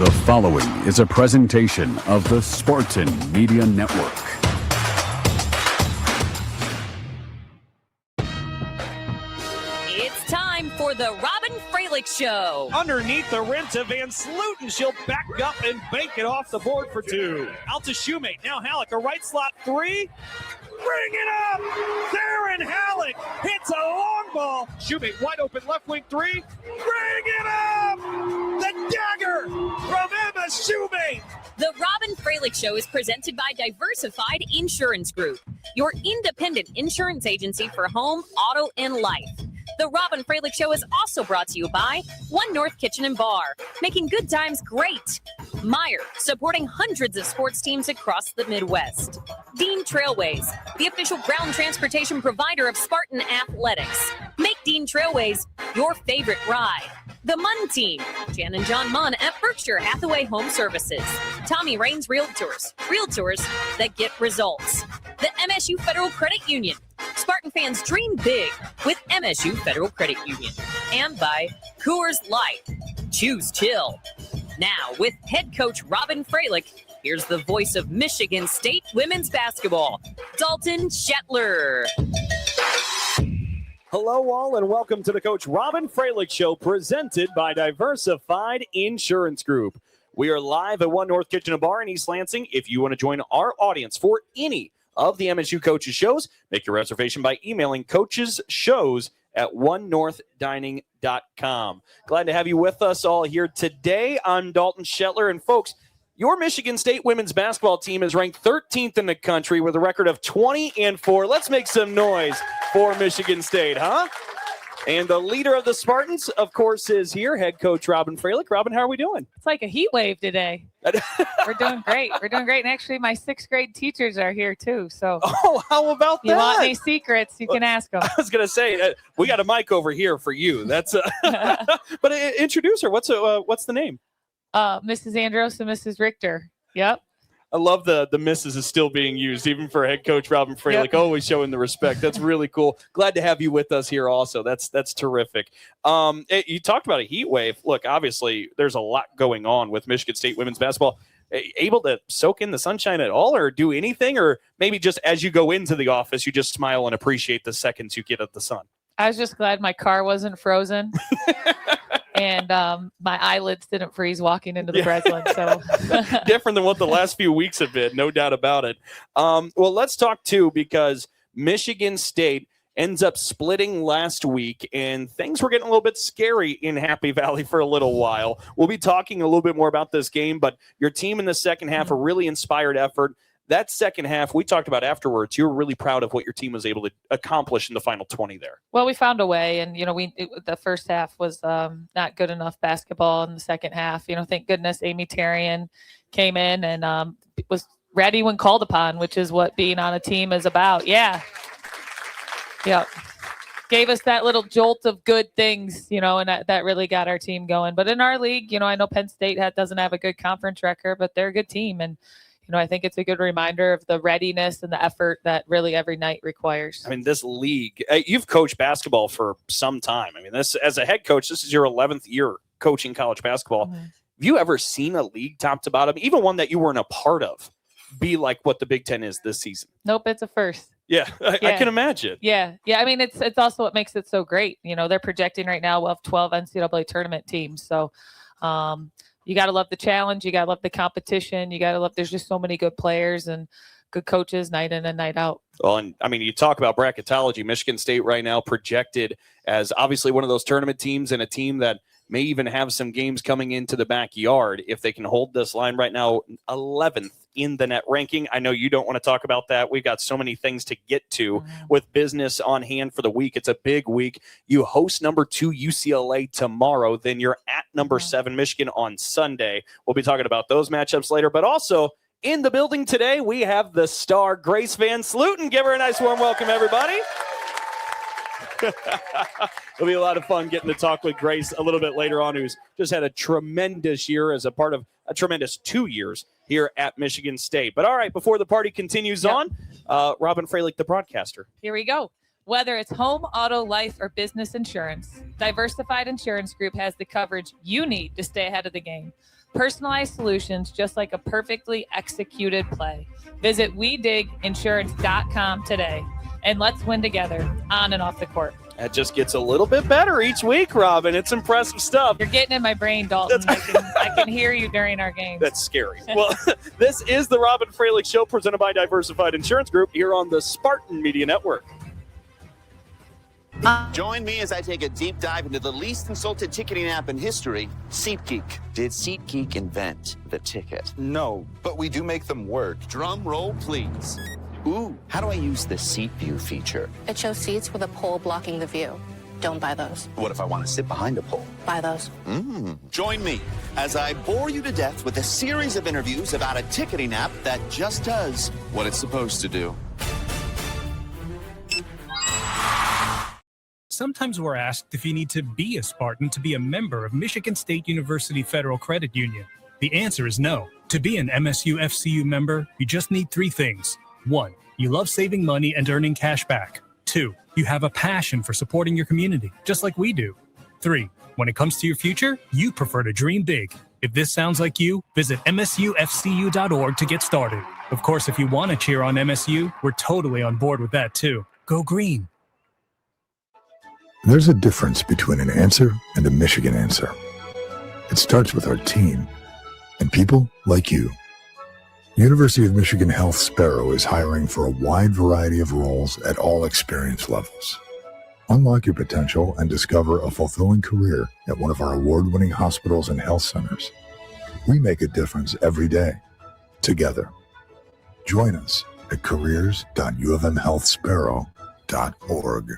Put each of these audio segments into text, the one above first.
The following is a presentation of the Spartan Media Network. It's time for the Robyn Fralick Show. Underneath the rim to VanSlooten. She'll back up and bank it off the board for two. Out to Shoemate. Now Halleck, a right slot three. Bring it up! Darren Halleck hits a long ball. Shoemate wide open left wing three. Bring it up! The dagger from Emma Shoemate. The Robyn Fralick Show is presented by Diversified Insurance Group, your independent insurance agency for home, auto, and life. The Robyn Fralick Show is also brought to you by One North Kitchen and Bar, making good times great. Meyer, supporting hundreds of sports teams across the Midwest. Dean Trailways, the official ground transportation provider of Spartan Athletics. Make Dean Trailways your favorite ride. The Munn Team, Jan and John Munn at Berkshire Hathaway Home Services. Tommy Raines Realtors, realtors that get results. The MSU Federal Credit Union. Spartan fans dream big with MSU Federal Credit Union. And by Coors Light. Choose chill. Now, with head coach Robyn Fralick, here's the voice of Michigan State women's basketball, Dalton Shetler. Hello, all, and welcome to the Coach Robyn Fralick Show, presented by Diversified Insurance Group. We are live at One North Kitchen and Bar in East Lansing. If you want to join our audience for any of the MSU Coaches shows, make your reservation by emailing coachesshows@onenorthdining.com. Glad to have you with us all here today. I'm Dalton Shetler, and folks, your Michigan State women's basketball team is ranked 13th in the country with a record of 20-4. Let's make some noise for Michigan State, huh? And the leader of the Spartans, of course, is here, head coach Robyn Fralick. Robyn, how are we doing? It's like a heat wave today. We're doing great. We're doing great. And actually, my 6th grade teachers are here, too. So, how about that? You want any secrets, you can ask them. I was going to say, we got a mic over here for you. That's But introduce her. What's the name? Mrs. Andros and Mrs. Richter. Yep. I love the Mrs. is still being used, even for head coach Robyn Fralick, Yep. always showing the respect. That's really cool. Glad to have you with us here also. That's terrific. You talked about a heat wave. Look, obviously, there's a lot going on with Michigan State women's basketball. Able to soak in the sunshine at all or do anything? Or maybe just as you go into the office, you just smile and appreciate the seconds you get at the sun? I was just glad my car wasn't frozen. And my eyelids didn't freeze walking into the Breslin. So different than what the last few weeks have been, no doubt about it. Well, let's talk too, because Michigan State ends up splitting last week, and things were getting a little bit scary in Happy Valley for a little while. We'll be talking a little bit more about this game, but your team in the second half, a really inspired effort. That second half, we talked about afterwards, you were really proud of what your team was able to accomplish in the final 20 there. Well, we found a way, and, the first half was not good enough basketball. In the second half, thank goodness Amy Tarian came in and was ready when called upon, which is what being on a team is about. Yeah. Yep. Gave us that little jolt of good things, and that really got our team going. But in our league, I know Penn State doesn't have a good conference record, but they're a good team. And I think it's a good reminder of the readiness and the effort that really every night requires. I mean, this league, you've coached basketball for some time. I mean, this as a head coach, this is your 11th year coaching college basketball. Mm-hmm. Have you ever seen a league top to bottom, even one that you weren't a part of, be like what the Big Ten is this season? Nope, it's a first. Yeah, I can imagine. Yeah. I mean, it's also what makes it so great. They're projecting right now we'll have 12 NCAA tournament teams. So, you got to love the challenge. You got to love the competition. You got to love, there's just so many good players and good coaches night in and night out. Well, and I mean, you talk about bracketology. Michigan State right now projected as obviously one of those tournament teams and a team that may even have some games coming into the backyard if they can hold this line right now, 11th in the net ranking. I know you don't want to talk about that. We've got so many things to get to with business on hand for the week. It's a big week. You host number 2 UCLA tomorrow. Then you're at number 7 Michigan on Sunday. We'll be talking about those matchups later, but also in the building today, we have the star, Grace VanSlooten. Give her a nice warm welcome, everybody. It'll be a lot of fun getting to talk with Grace a little bit later on, who's just had a tremendous year as a part of a tremendous 2 years here at Michigan State. But all right, before the party continues on, Robyn Fralick, the broadcaster. Here we go. Whether it's home, auto, life, or business insurance, Diversified Insurance Group has the coverage you need to stay ahead of the game. Personalized solutions, just like a perfectly executed play. Visit WeDigInsurance.com today, and let's win together on and off the court. That just gets a little bit better each week, Robyn. It's impressive stuff. You're getting in my brain, Dalton. I can hear you during our games. That's scary. Well, this is the Robyn Fralick Show, presented by Diversified Insurance Group here on the Spartan Media Network. Join me as I take a deep dive into the least insulted ticketing app in history, SeatGeek. Did SeatGeek invent the ticket? No, but we do make them work. Drum roll, please. Ooh, how do I use the Seat View feature? It shows seats with a pole blocking the view. Don't buy those. What if I want to sit behind a pole? Buy those. Join me as I bore you to death with a series of interviews about a ticketing app that just does what it's supposed to do. Sometimes we're asked if you need to be a Spartan to be a member of Michigan State University Federal Credit Union. The answer is no. To be an MSU FCU member, you just need 3 things. 1, you love saving money and earning cash back. 2, you have a passion for supporting your community, just like we do. 3, when it comes to your future, you prefer to dream big. If this sounds like you, visit msufcu.org to get started. Of course, if you want to cheer on MSU, we're totally on board with that too. Go green. There's a difference between an answer and a Michigan answer. It starts with our team and people like you. University of Michigan Health Sparrow is hiring for a wide variety of roles at all experience levels. Unlock your potential and discover a fulfilling career at one of our award-winning hospitals and health centers. We make a difference every day, together. Join us at careers.ufmhealthsparrow.org.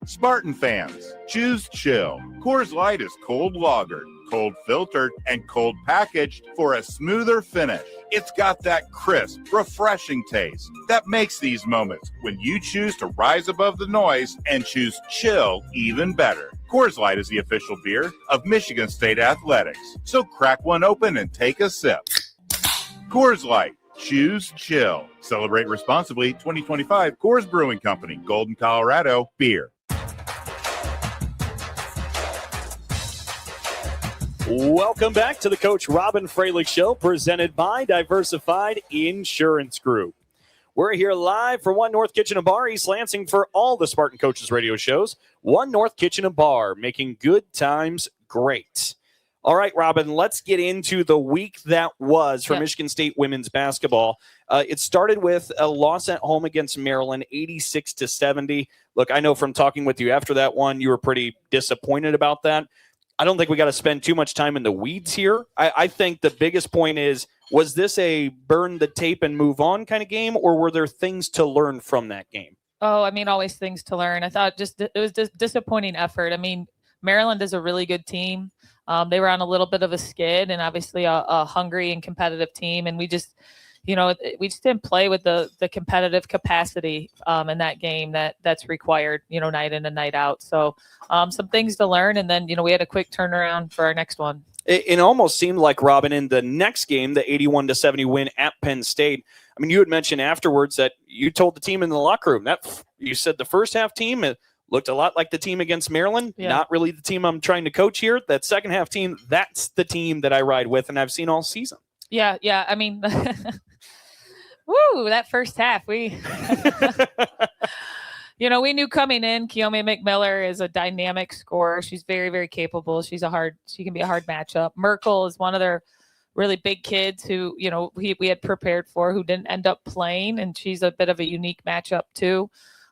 Spartan fans, choose chill. Coors Light is cold lagered, cold filtered, and cold packaged for a smoother finish. It's got that crisp, refreshing taste that makes these moments when you choose to rise above the noise and choose chill even better. Coors Light is the official beer of Michigan State Athletics, so crack one open and take a sip. Coors Light. Choose chill. Celebrate responsibly. 2025 Coors Brewing Company, Golden, Colorado. Beer. Welcome back to the Coach Robyn Fralick Show, presented by Diversified Insurance Group. We're here live for One North Kitchen and Bar, East Lansing, for all the Spartan Coaches radio shows. One North Kitchen and Bar, making good times great. All right, Robyn, let's get into the week that was for Michigan State women's basketball. It started with a loss at home against Maryland, 86-70. Look, I know from talking with you after that one, you were pretty disappointed about that. I don't think we got to spend too much time in the weeds here. I think the biggest point is, was this a burn the tape and move on kind of game, or were there things to learn from that game? Oh, I mean, always things to learn. I thought it was just disappointing effort. I mean, Maryland is a really good team. They were on a little bit of a skid, and obviously a hungry and competitive team. And we just, we just didn't play with the competitive capacity in that game that's required, night in and night out. So some things to learn. And then, we had a quick turnaround for our next one. It almost seemed like, Robyn, in the next game, the 81-70 win at Penn State, I mean, you had mentioned afterwards that you told the team in the locker room that you said the first half team looked a lot like the team against Maryland. Yeah. Not really the team I'm trying to coach here. That second half team, that's the team that I ride with and I've seen all season. Yeah. I mean, woo, that first half, we knew coming in, Keome McMiller is a dynamic scorer. She's very, very capable. She can be a hard matchup. Merkel is one of their really big kids who, we had prepared for, who didn't end up playing, and she's a bit of a unique matchup too.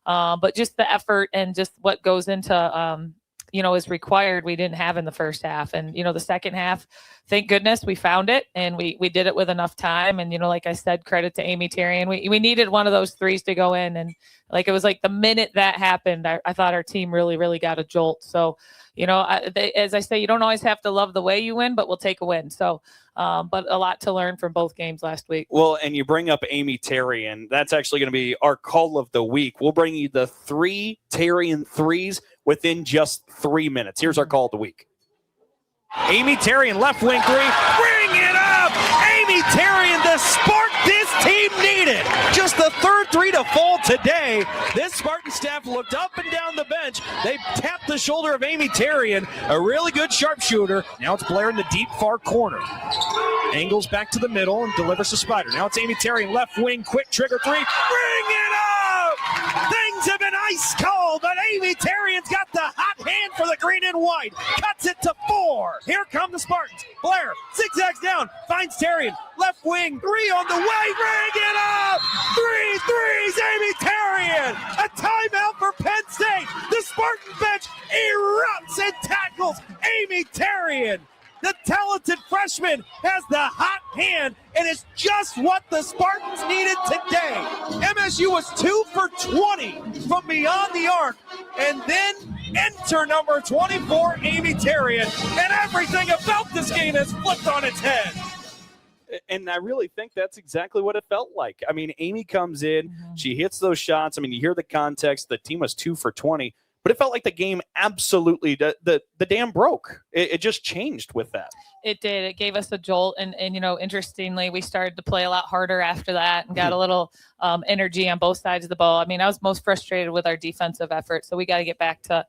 But just the effort and just what goes into is required, we didn't have in the first half. And, the second half, thank goodness we found it, and we did it with enough time. And, like I said, credit to Amy Terrian. We needed one of those threes to go in. And it was like the minute that happened, I thought our team really, really got a jolt. So, as I say, you don't always have to love the way you win, but we'll take a win. So, but a lot to learn from both games last week. Well, and you bring up Amy Terrian. That's actually going to be our call of the week. We'll bring you the 3 Terrian threes within just 3 minutes. Here's our call of the week. Amy Terrian, left wing 3. Bring it up! Amy Terrian, the spark this team needed. Just the third 3 to fall today. This Spartan staff looked up and down the bench. They tapped the shoulder of Amy Terrian, a really good sharpshooter. Now it's Blair in the deep far corner. Angles back to the middle and delivers to Spider. Now it's Amy Terrian, left wing, quick trigger 3. Bring it up! Things have been ice cold, but Amy Terrian's got the hot hand for the green and white. Cuts it to 4. Here come the Spartans. Blair zigzags down, finds Terrian. Left wing, 3 on the way. Bring it up! 3 threes, Amy Terrian! A timeout for Penn State. The Spartan bench erupts and tackles Amy Terrian. The talented freshman has the hot hand, and it's just what the Spartans needed today. MSU was 2 for 20 from beyond the arc, and then enter number 24, Amy Terrian, and everything about this game has flipped on its head. And I really think that's exactly what it felt like. I mean, Amy comes in, she hits those shots. I mean, you hear the context. The team was 2 for 20. But it felt like the game absolutely, the dam broke. It just changed with that. It did. It gave us a jolt. And interestingly, we started to play a lot harder after that and got a little energy on both sides of the ball. I mean, I was most frustrated with our defensive effort. So we got to get back to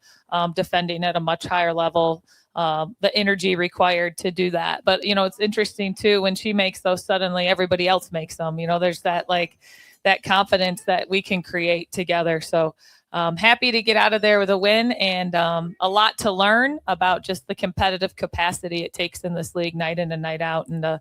defending at a much higher level. The energy required to do that. But, it's interesting, too, when she makes those, suddenly everybody else makes them. There's that confidence that we can create together. So, happy to get out of there with a win, and a lot to learn about just the competitive capacity it takes in this league night in and night out, and the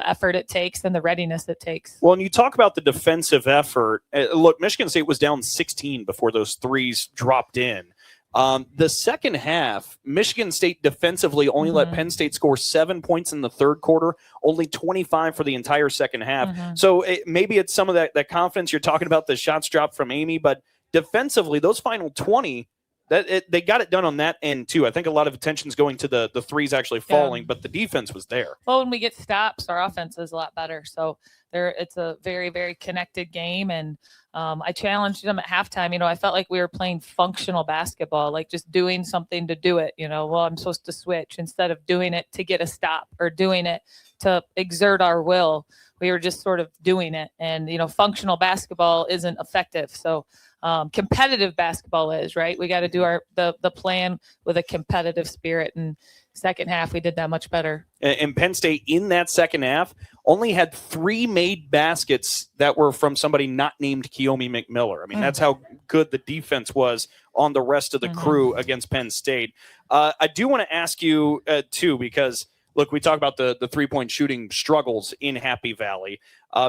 effort it takes and the readiness it takes. Well, and you talk about the defensive effort. Look, Michigan State was down 16 before those threes dropped in. The second half, Michigan State defensively only let Penn State score 7 points in the third quarter, only 25 for the entire second half. So maybe it's some of that confidence you're talking about, the shots dropped from Amy, but defensively, those final 20, they got it done on that end, too. I think a lot of attention's going to the threes actually falling, but the defense was there. Well, when we get stops, our offense is a lot better. So it's a very, very connected game. And I challenged them at halftime. I felt like we were playing functional basketball, like just doing something to do it. Well, I'm supposed to switch instead of doing it to get a stop or doing it to exert our will. We were just sort of doing it. And, functional basketball isn't effective. So competitive basketball is, right? We got to do the plan with a competitive spirit. And second half, we did that much better. And Penn State in that second half only had 3 made baskets that were from somebody not named Kiyomi McMiller. I mean, that's how good the defense was on the rest of the crew against Penn State. I do want to ask you, too, because look, we talk about the 3-point shooting struggles in Happy Valley.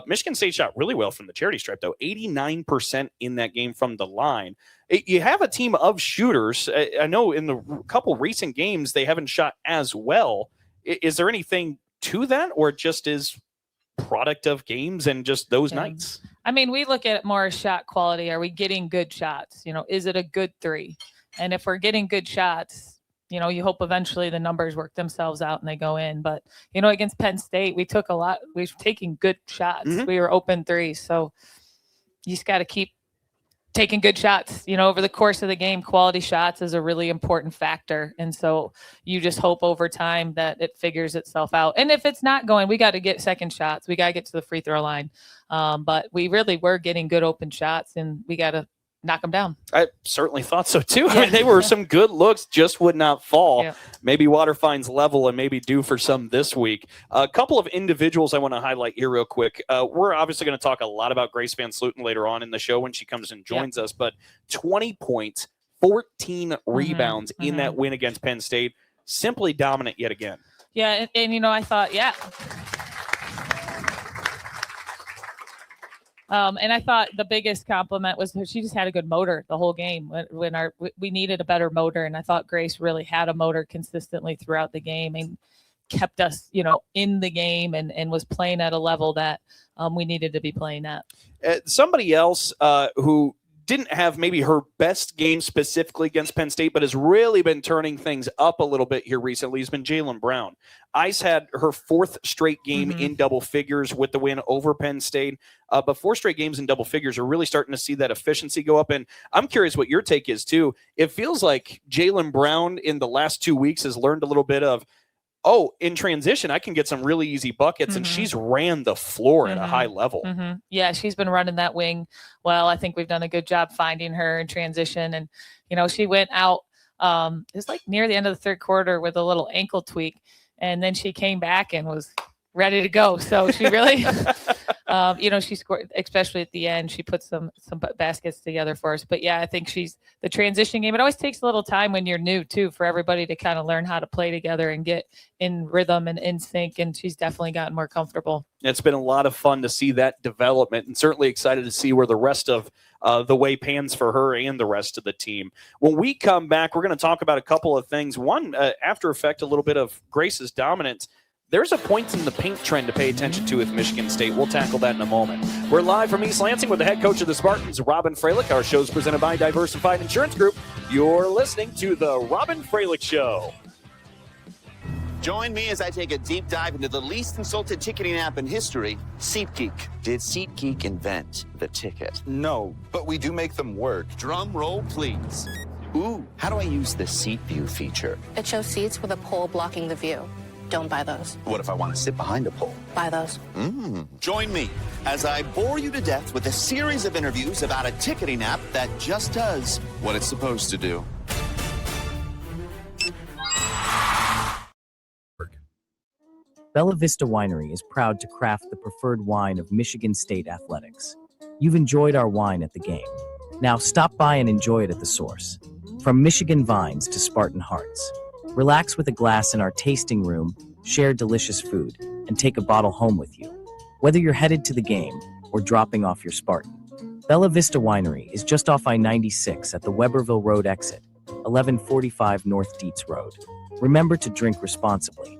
Michigan State shot really well from the charity stripe, though, 89% in that game from the line. You have a team of shooters. I know in the couple recent games, they haven't shot as well. Is there anything to that, or it just is product of games and just those nights? I mean, we look at it more as shot quality. Are we getting good shots? Is it a good 3? And if we're getting good shots, you hope eventually the numbers work themselves out and they go in. But, against Penn State, we took a lot. We were taking good shots. We were open 3s. So you just got to keep taking good shots. Over the course of the game, quality shots is a really important factor. And so you just hope over time that it figures itself out. And if it's not going, we got to get second shots. We got to get to the free throw line. But we really were getting good open shots, and we got to knock them down. I certainly thought so too. I mean, they were some good looks, just would not fall. Maybe water finds level and maybe due for some this week. A couple of individuals I want to highlight here real quick. We're obviously going to talk a lot about Grace VanSlooten later on in the show when she comes and joins us, but 20 points, 14 rebounds in that win against Penn State. Simply dominant yet again. Yeah, and I thought, And I thought the biggest compliment was that she just had a good motor the whole game when we needed a better motor. And I thought Grace really had a motor consistently throughout the game and kept us, in the game and was playing at a level that we needed to be playing at. Somebody else who didn't have maybe her best game specifically against Penn State, but has really been turning things up a little bit here recently has been Jalen Brown. Ice had her fourth straight game in double figures with the win over Penn State. But 4 straight games in double figures are really starting to see that efficiency go up. And I'm curious what your take is too. It feels like Jalen Brown in the last 2 weeks has learned a little bit of, in transition, I can get some really easy buckets, and she's ran the floor at a high level. Yeah, she's been running that wing well. I think we've done a good job finding her in transition. And, she went out, it was like near the end of the third quarter with a little ankle tweak, and then she came back and was ready to go. So she really, she scored, especially at the end. She put some baskets together for us. But yeah, I think she's the transition game. It always takes a little time when you're new too, for everybody to kind of learn how to play together and get in rhythm and in sync. And she's definitely gotten more comfortable. It's been a lot of fun to see that development, and certainly excited to see where the rest of the way pans for her and the rest of the team. When we come back, we're going to talk about a couple of things. One, after effect, a little bit of Grace's dominance. There's a point in the paint trend to pay attention to with Michigan State. We'll tackle that in a moment. We're live from East Lansing with the head coach of the Spartans, Robyn Fralick. Our show's presented by Diversified Insurance Group. You're listening to the Robyn Fralick Show. Join me as I take a deep dive into the least consulted ticketing app in history, SeatGeek. Did SeatGeek invent the ticket? No, but we do make them work. Drum roll, please. Ooh, how do I use the Seat View feature? It shows seats with a pole blocking the view. Don't buy those. What if I want to sit behind a pole? Buy those. Join me as I bore you to death with a series of interviews about a ticketing app that just does what it's supposed to do. Bella Vista Winery is proud to craft the preferred wine of Michigan State athletics. You've enjoyed our wine at the game. Now stop by and enjoy it at the source. From Michigan vines to Spartan hearts. Relax with a glass in our tasting room, share delicious food, and take a bottle home with you. Whether you're headed to the game or dropping off your Spartan, Bella Vista Winery is just off I-96 at the Weberville Road exit, 1145 North Dietz Road. Remember to drink responsibly.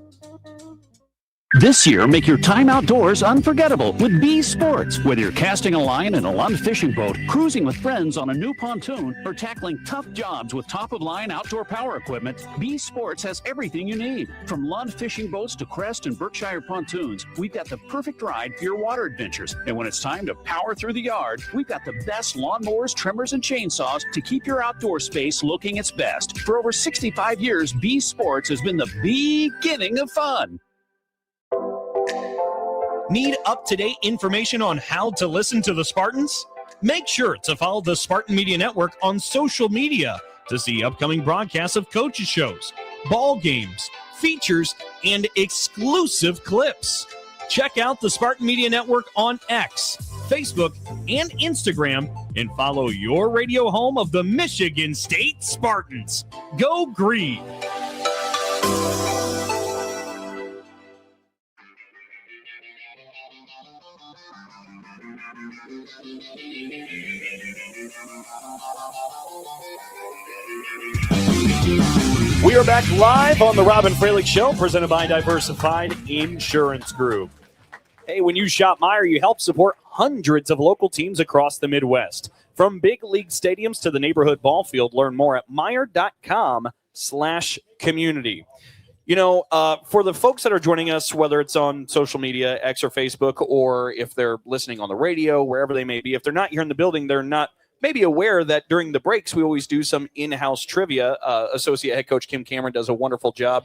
This year, make your time outdoors unforgettable with B Sports. Whether you're casting a line in a Lund fishing boat, cruising with friends on a new pontoon, or tackling tough jobs with top-of-line outdoor power equipment, B Sports has everything you need. From Lund fishing boats to Crest and Berkshire pontoons, we've got the perfect ride for your water adventures. And when it's time to power through the yard, we've got the best lawnmowers, trimmers, and chainsaws to keep your outdoor space looking its best. For over 65 years, B Sports has been the beginning of fun. Need up-to-date information on how to listen to the Spartans? Make sure to follow the Spartan Media Network on social media to see upcoming broadcasts of coaches' shows, ball games, features, and exclusive clips. Check out the Spartan Media Network on X, Facebook, and Instagram, and follow your radio home of the Michigan State Spartans. Go Green! We are back live on the Robyn Fralick Show, presented by Diversified Insurance Group. Hey, when you shop Meijer, you help support hundreds of local teams across the Midwest. From big league stadiums to the neighborhood ball field, learn more at Meijer.com/community. You know, for the folks that are joining us, whether it's on social media, X or Facebook, or if they're listening on the radio, wherever they may be, if they're not here in the building, they're not maybe aware that during the breaks, we always do some in-house trivia. Associate head coach Kim Cameron does a wonderful job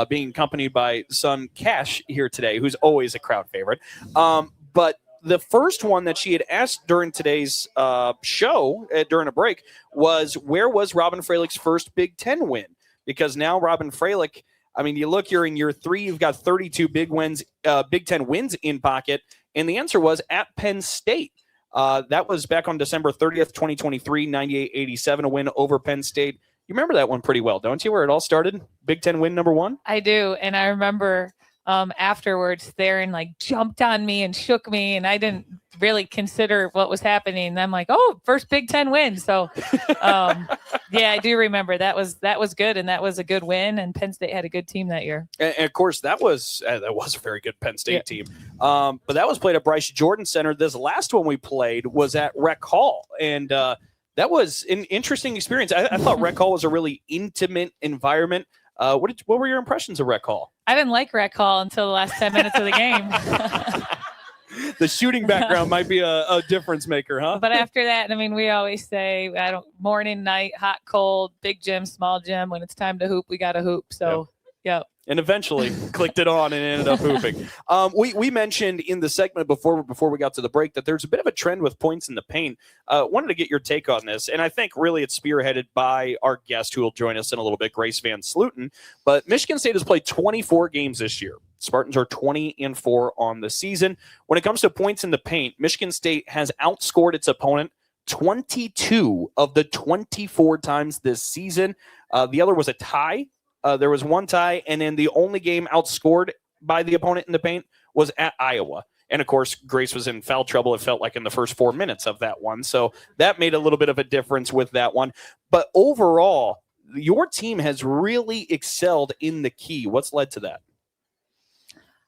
being accompanied by son Cash here today, who's always a crowd favorite. But the first one that she had asked during today's show, during a break, was where was Robyn Fralick's first Big Ten win? Because now Robyn Fralick, I mean, you look, you're in year 3, you've got 32 Big Ten wins in pocket, and the answer was at Penn State. That was back on December 30th, 2023, 98-87, a win over Penn State. You remember that one pretty well, don't you, where it all started? Big Ten win number 1? I do, and I remember afterwards there and like jumped on me and shook me, and I didn't really consider what was happening. And I'm like, oh, first Big Ten win. So yeah, I do remember that was good, and that was a good win, and Penn State had a good team that year. And of course, that was a very good Penn State team. But that was played at Bryce Jordan Center. This last one we played was at Rec Hall, and that was an interesting experience. I thought Rec Hall was a really intimate environment. What were your impressions of Rec Hall? I didn't like Rec Hall until the last 10 minutes of the game. The shooting background might be a difference maker, huh? But after that, I mean, we always say, morning, night, hot, cold, big gym, small gym. When it's time to hoop, we got to hoop. So, yeah. And eventually clicked it on and ended up hooping. We mentioned in the segment before we got to the break that there's a bit of a trend with points in the paint. Wanted to get your take on this, and I think really it's spearheaded by our guest who will join us in a little bit, Grace VanSlooten. But Michigan State has played 24 games this year. Spartans are 20-4 on the season. When it comes to points in the paint, Michigan State has outscored its opponent 22 of the 24 times this season. The other was a tie. There was one tie, and then the only game outscored by the opponent in the paint was at Iowa. And, of course, Grace was in foul trouble, it felt like, in the first 4 minutes of that one. So that made a little bit of a difference with that one. But overall, your team has really excelled in the key. What's led to that?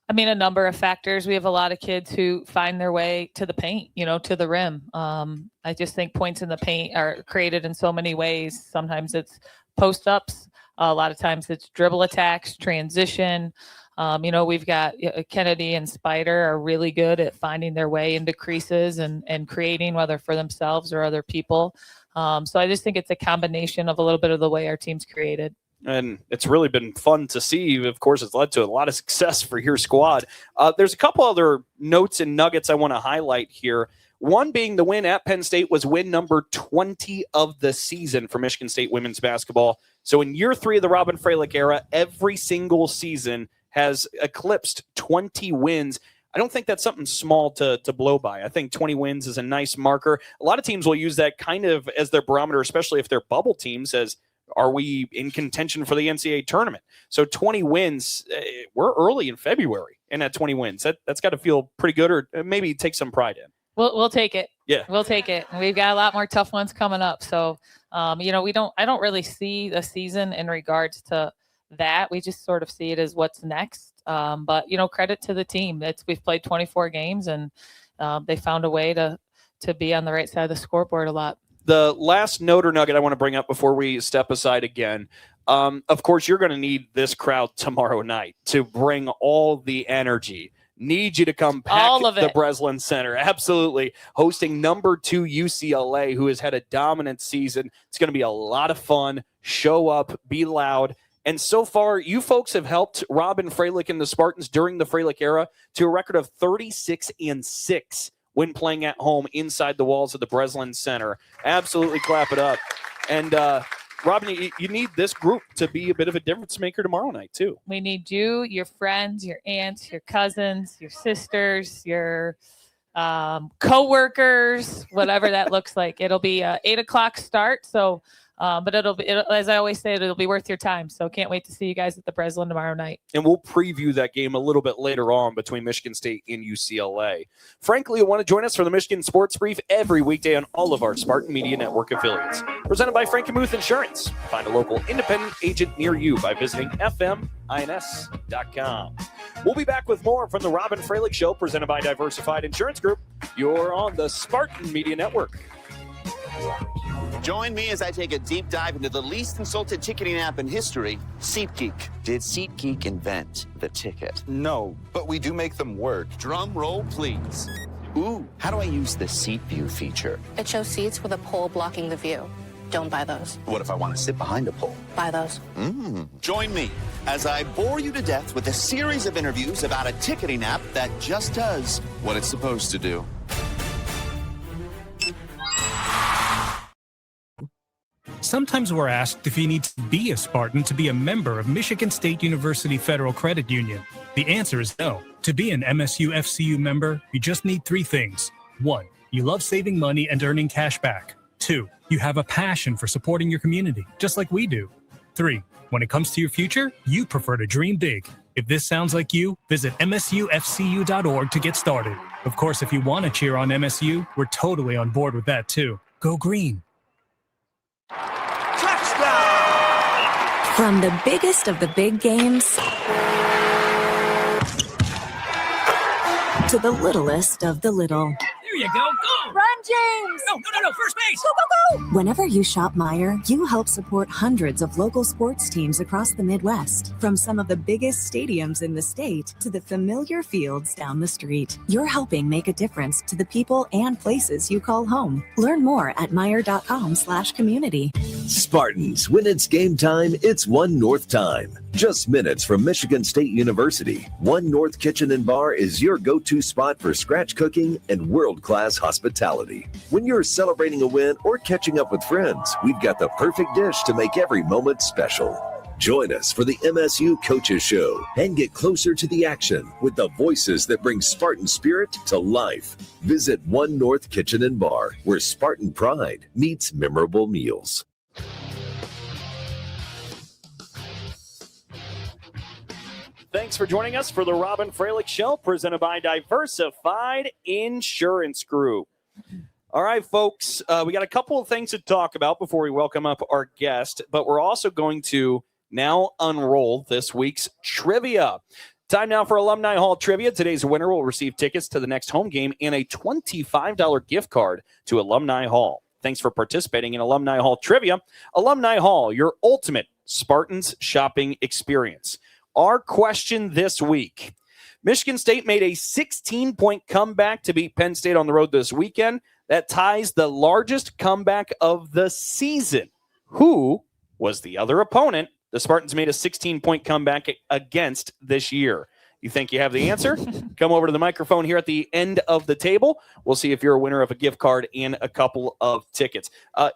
I mean, a number of factors. We have a lot of kids who find their way to the paint, to the rim. I just think points in the paint are created in so many ways. Sometimes it's post-ups. A lot of times it's dribble attacks, transition. We've got Kennedy and Spider are really good at finding their way into creases and creating, whether for themselves or other people. So I just think it's a combination of a little bit of the way our team's created. And it's really been fun to see. Of course, it's led to a lot of success for your squad. There's a couple other notes and nuggets I want to highlight here. One being the win at Penn State was win number 20 of the season for Michigan State women's basketball. So in year 3 of the Robyn Fralick era, every single season has eclipsed 20 wins. I don't think that's something small to blow by. I think 20 wins is a nice marker. A lot of teams will use that kind of as their barometer, especially if they're bubble teams, as are we in contention for the NCAA tournament? So 20 wins, we're early in February, and at 20 wins, that's got to feel pretty good, or maybe take some pride in. We'll take it. Yeah, we'll take it. We've got a lot more tough ones coming up. So, I don't really see the season in regards to that. We just sort of see it as what's next. But credit to the team. We've played 24 games, and they found a way to be on the right side of the scoreboard a lot. The last note or nugget I want to bring up before we step aside again. Of course, you're going to need this crowd tomorrow night to bring all the energy. Need you to come pack the Breslin Center. Absolutely. Hosting number 2 UCLA, who has had a dominant season. It's going to be a lot of fun. Show up, be loud. And so far, you folks have helped Robyn Fralick and the Spartans during the Fralick era to a record of 36-6 when playing at home inside the walls of the Breslin Center. Absolutely clap it up. And Robyn, you need this group to be a bit of a difference maker tomorrow night, too. We need you, your friends, your aunts, your cousins, your sisters, your co-workers, whatever that looks like. It'll be 8 o'clock start. So, but it'll as I always say, it'll be worth your time. So can't wait to see you guys at the Breslin tomorrow night. And we'll preview that game a little bit later on between Michigan State and UCLA. Frankly, you want to join us for the Michigan Sports Brief every weekday on all of our Spartan Media Network affiliates. Presented by Frank & Muth Insurance. Find a local independent agent near you by visiting fmins.com. We'll be back with more from the Robyn Fralick Show, presented by Diversified Insurance Group. You're on the Spartan Media Network. Join me as I take a deep dive into the least insulted ticketing app in history, SeatGeek. Did SeatGeek invent the ticket? No, but we do make them work. Drum roll, please. Ooh, how do I use the Seat View feature? It shows seats with a pole blocking the view. Don't buy those. What if I want to sit behind a pole? Buy those. Join me as I bore you to death with a series of interviews about a ticketing app that just does what it's supposed to do. Sometimes we're asked if you need to be a Spartan to be a member of Michigan State University Federal Credit Union. The answer is no. To be an MSU FCU member, you just need 3 things. 1, you love saving money and earning cash back. 2, you have a passion for supporting your community, just like we do. 3, when it comes to your future, you prefer to dream big. If this sounds like you, visit msufcu.org to get started. Of course, if you want to cheer on MSU, we're totally on board with that too. Go green. From the biggest of the big games to the littlest of the little. There you go. Go! Run, James! No, first base! Go, go, go! Whenever you shop Meijer, you help support hundreds of local sports teams across the Midwest. From some of the biggest stadiums in the state to the familiar fields down the street. You're helping make a difference to the people and places you call home. Learn more at Meijer.com/community. Spartans, when it's game time, it's One North time. Just minutes from Michigan State University, One North Kitchen and Bar is your go-to spot for scratch cooking and world-class hospitality. When you're celebrating a win or catching up with friends, we've got the perfect dish to make every moment special. Join us for the MSU Coaches Show and get closer to the action with the voices that bring Spartan spirit to life. Visit One North Kitchen and Bar, where Spartan pride meets memorable meals. Thanks for joining us for the Robyn Fralick Show, presented by Diversified Insurance Group. All right, folks, we got a couple of things to talk about before we welcome up our guest, but we're also going to now unroll this week's trivia. Time now for Alumni Hall Trivia. Today's winner will receive tickets to the next home game and a $25 gift card to Alumni Hall. Thanks for participating in Alumni Hall Trivia. Alumni Hall, your ultimate Spartans shopping experience. Our question this week: Michigan State made a 16-point comeback to beat Penn State on the road this weekend. That ties the largest comeback of the season. Who was the other opponent the Spartans made a 16-point comeback against this year? You think you have the answer? Come over to the microphone here at the end of the table. We'll see if you're a winner of a gift card and a couple of tickets.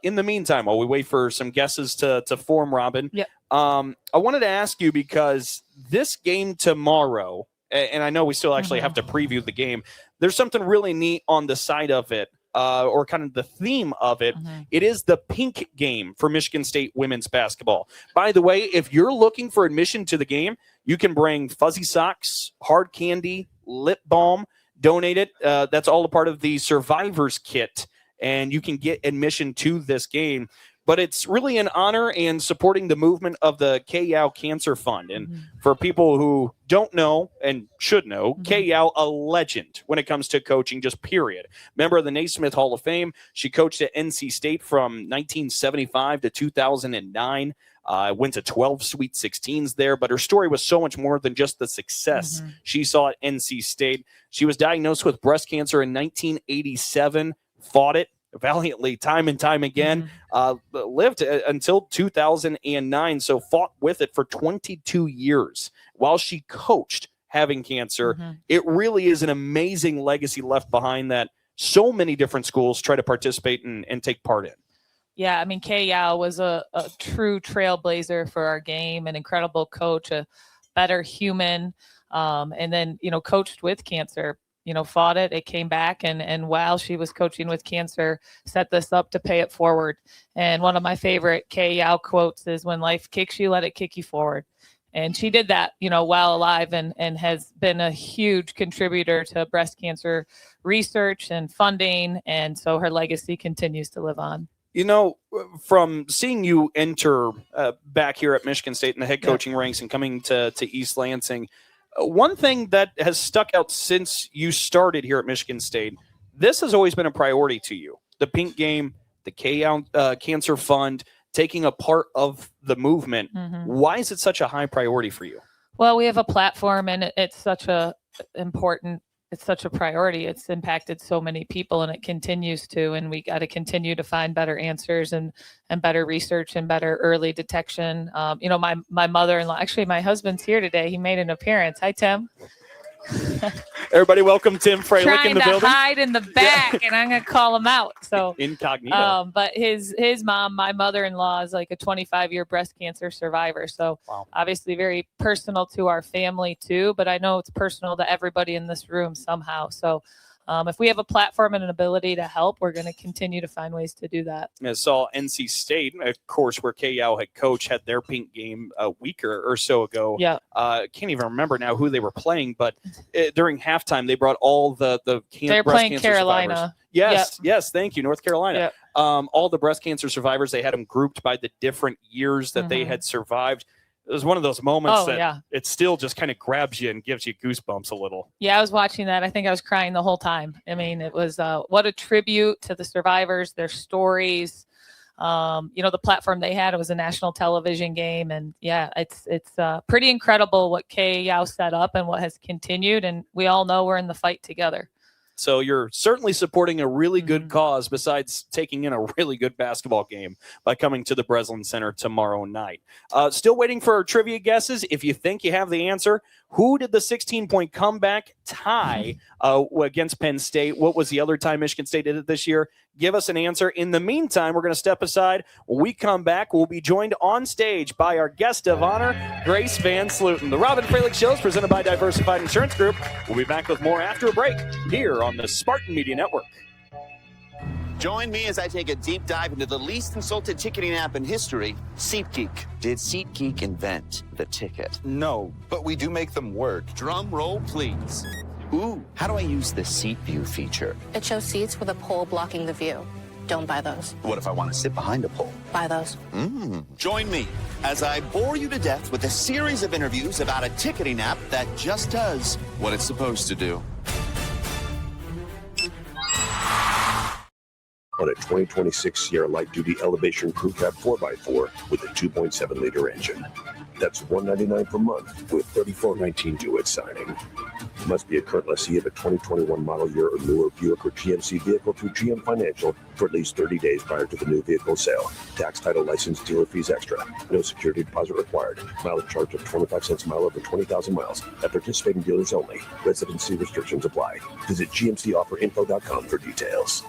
In the meantime, while we wait for some guesses to form, Robyn, I wanted to ask you, because this game tomorrow, and I know we still actually have to preview the game, there's something really neat on the side of it, or kind of the theme of it. It is the pink game for Michigan State women's basketball. By the way, if you're looking for admission to the game, you can bring fuzzy socks, hard candy, lip balm, donate it. That's all a part of the Survivors Kit, and you can get admission to this game. But it's really an honor and supporting the movement of the K-Yao Cancer Fund. And for people who don't know and should know, K-Yao, a legend when it comes to coaching, just period. Member of the Naismith Hall of Fame. She coached at NC State from 1975 to 2009. Went to 12 Sweet 16s there, but her story was so much more than just the success she saw at NC State. She was diagnosed with breast cancer in 1987, fought it valiantly time and time again, lived until 2009, so fought with it for 22 years while she coached having cancer. It really is an amazing legacy left behind that so many different schools try to participate and take part in. Yeah, I mean, K-Yao was a true trailblazer for our game, an incredible coach, a better human, and then, coached with cancer. Fought it. It came back, and while she was coaching with cancer, set this up to pay it forward. And one of my favorite K-Yao quotes is, "When life kicks you, let it kick you forward." And she did that, while alive, and has been a huge contributor to breast cancer research and funding. And so her legacy continues to live on. From seeing you enter back here at Michigan State in the head coaching ranks and coming to East Lansing, one thing that has stuck out since you started here at Michigan State, this has always been a priority to you. The pink game, the K-Yao Cancer Fund, taking a part of the movement. Why is it such a high priority for you? Well, we have a platform, and it's such a priority. It's impacted so many people, and it continues to, and we got to continue to find better answers and better research and better early detection. My mother-in-law, actually my husband's here today. He made an appearance. Hi, Tim. Everybody welcome Tim Fralick in the building. Trying to hide in the back, and I'm going to call him out. So incognito. But his mom, my mother-in-law, is like a 25-year breast cancer survivor. So obviously very personal to our family too, but I know it's personal to everybody in this room somehow. So if we have a platform and an ability to help, we're going to continue to find ways to do that. I saw NC State, of course, where K-Yow head coach had their pink game a week or so ago. Yeah. Can't even remember now who they were playing, but during halftime, they brought all the They're breast playing cancer Carolina. survivors. Yes, thank you, North Carolina. All the breast cancer survivors, they had them grouped by the different years that they had survived. It was one of those moments it still just kind of grabs you and gives you goosebumps a little. Yeah, I was watching that. I think I was crying the whole time. I mean, it was what a tribute to the survivors, their stories. The platform they had, it was a national television game. And yeah, it's pretty incredible what K-Yow set up and what has continued. And we all know we're in the fight together. So you're certainly supporting a really good cause besides taking in a really good basketball game by coming to the Breslin Center tomorrow night. Still waiting for our trivia guesses. If you think you have the answer, who did the 16-point comeback tie against Penn State? What was the other time Michigan State did it this year? Give us an answer. In the meantime, we're going to step aside. When we come back, we'll be joined on stage by our guest of honor, Grace VanSlooten. The Robyn Fralick Show is presented by Diversified Insurance Group. We'll be back with more after a break here on the Spartan Media Network. Join me as I take a deep dive into the least consulted ticketing app in history, SeatGeek. Did SeatGeek invent the ticket? No, but we do make them work. Drum roll, please. Ooh, how do I use the seat view feature? It shows seats with a pole blocking the view. Don't buy those. What if I want to sit behind a pole? Buy those. Join me as I bore you to death with a series of interviews about a ticketing app that just does what it's supposed to do. On a 2026 Sierra Light Duty Elevation Crew Cab 4x4 with a 2.7-liter engine. That's $199 per month with $34.19 due at signing. Must be a current lessee of a 2021 model year or newer Buick or GMC vehicle through GM Financial for at least 30 days prior to the new vehicle sale. Tax, title, license, dealer fees extra. No security deposit required. Mileage charge of 25 cents a mile over 20,000 miles. At participating dealers only. Residency restrictions apply. Visit gmcofferinfo.com for details.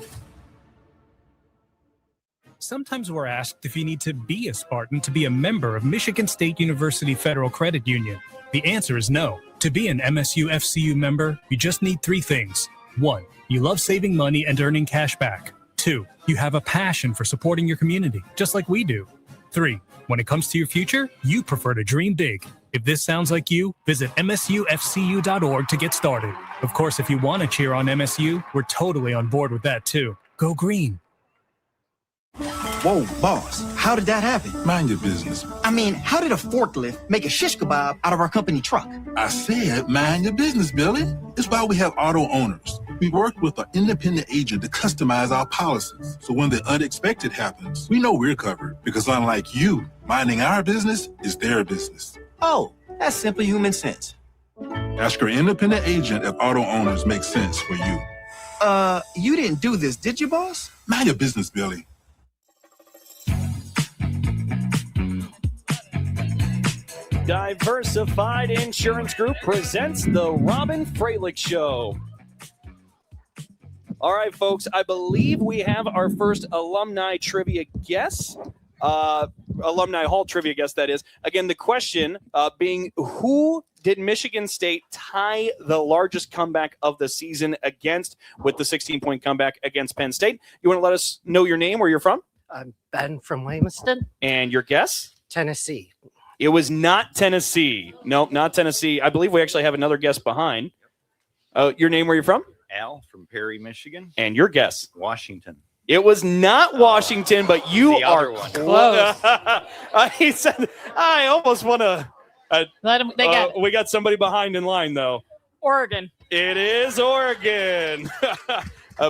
Sometimes we're asked if you need to be a Spartan to be a member of Michigan State University Federal Credit Union. The answer is no. To be an MSU FCU member, you just need three things. 1, you love saving money and earning cash back. 2, you have a passion for supporting your community, just like we do. 3, when it comes to your future, you prefer to dream big. If this sounds like you, visit msufcu.org to get started. Of course, if you want to cheer on MSU, we're totally on board with that too. Go green. Whoa, boss, how did that happen? Mind your business. I mean, how did a forklift make a shish kebab out of our company truck? I said, mind your business, Billy. It's why we have auto owners. We work with an independent agent to customize our policies. So when the unexpected happens, we know we're covered. Because unlike you, minding our business is their business. Oh, that's simply human sense. Ask your independent agent if auto owners make sense for you. You didn't do this, did you, boss? Mind your business, Billy. Diversified Insurance Group presents the Robyn Fralick Show. All right, folks, I believe we have our first alumni trivia guest. Alumni Hall trivia guest, that is. Again, the question being, who did Michigan State tie the largest comeback of the season against with the 16-point comeback against Penn State? You want to let us know your name, where you're from? I'm Ben from Williamston. And your guess? Tennessee. It was not Tennessee. Nope, not Tennessee. I believe we actually have another guest behind. Your name, where you're from? Al from Perry, Michigan. And your guess? Washington. It was not Washington, but you are close. He said, I almost want to. We got somebody behind in line, though. Oregon. It is Oregon.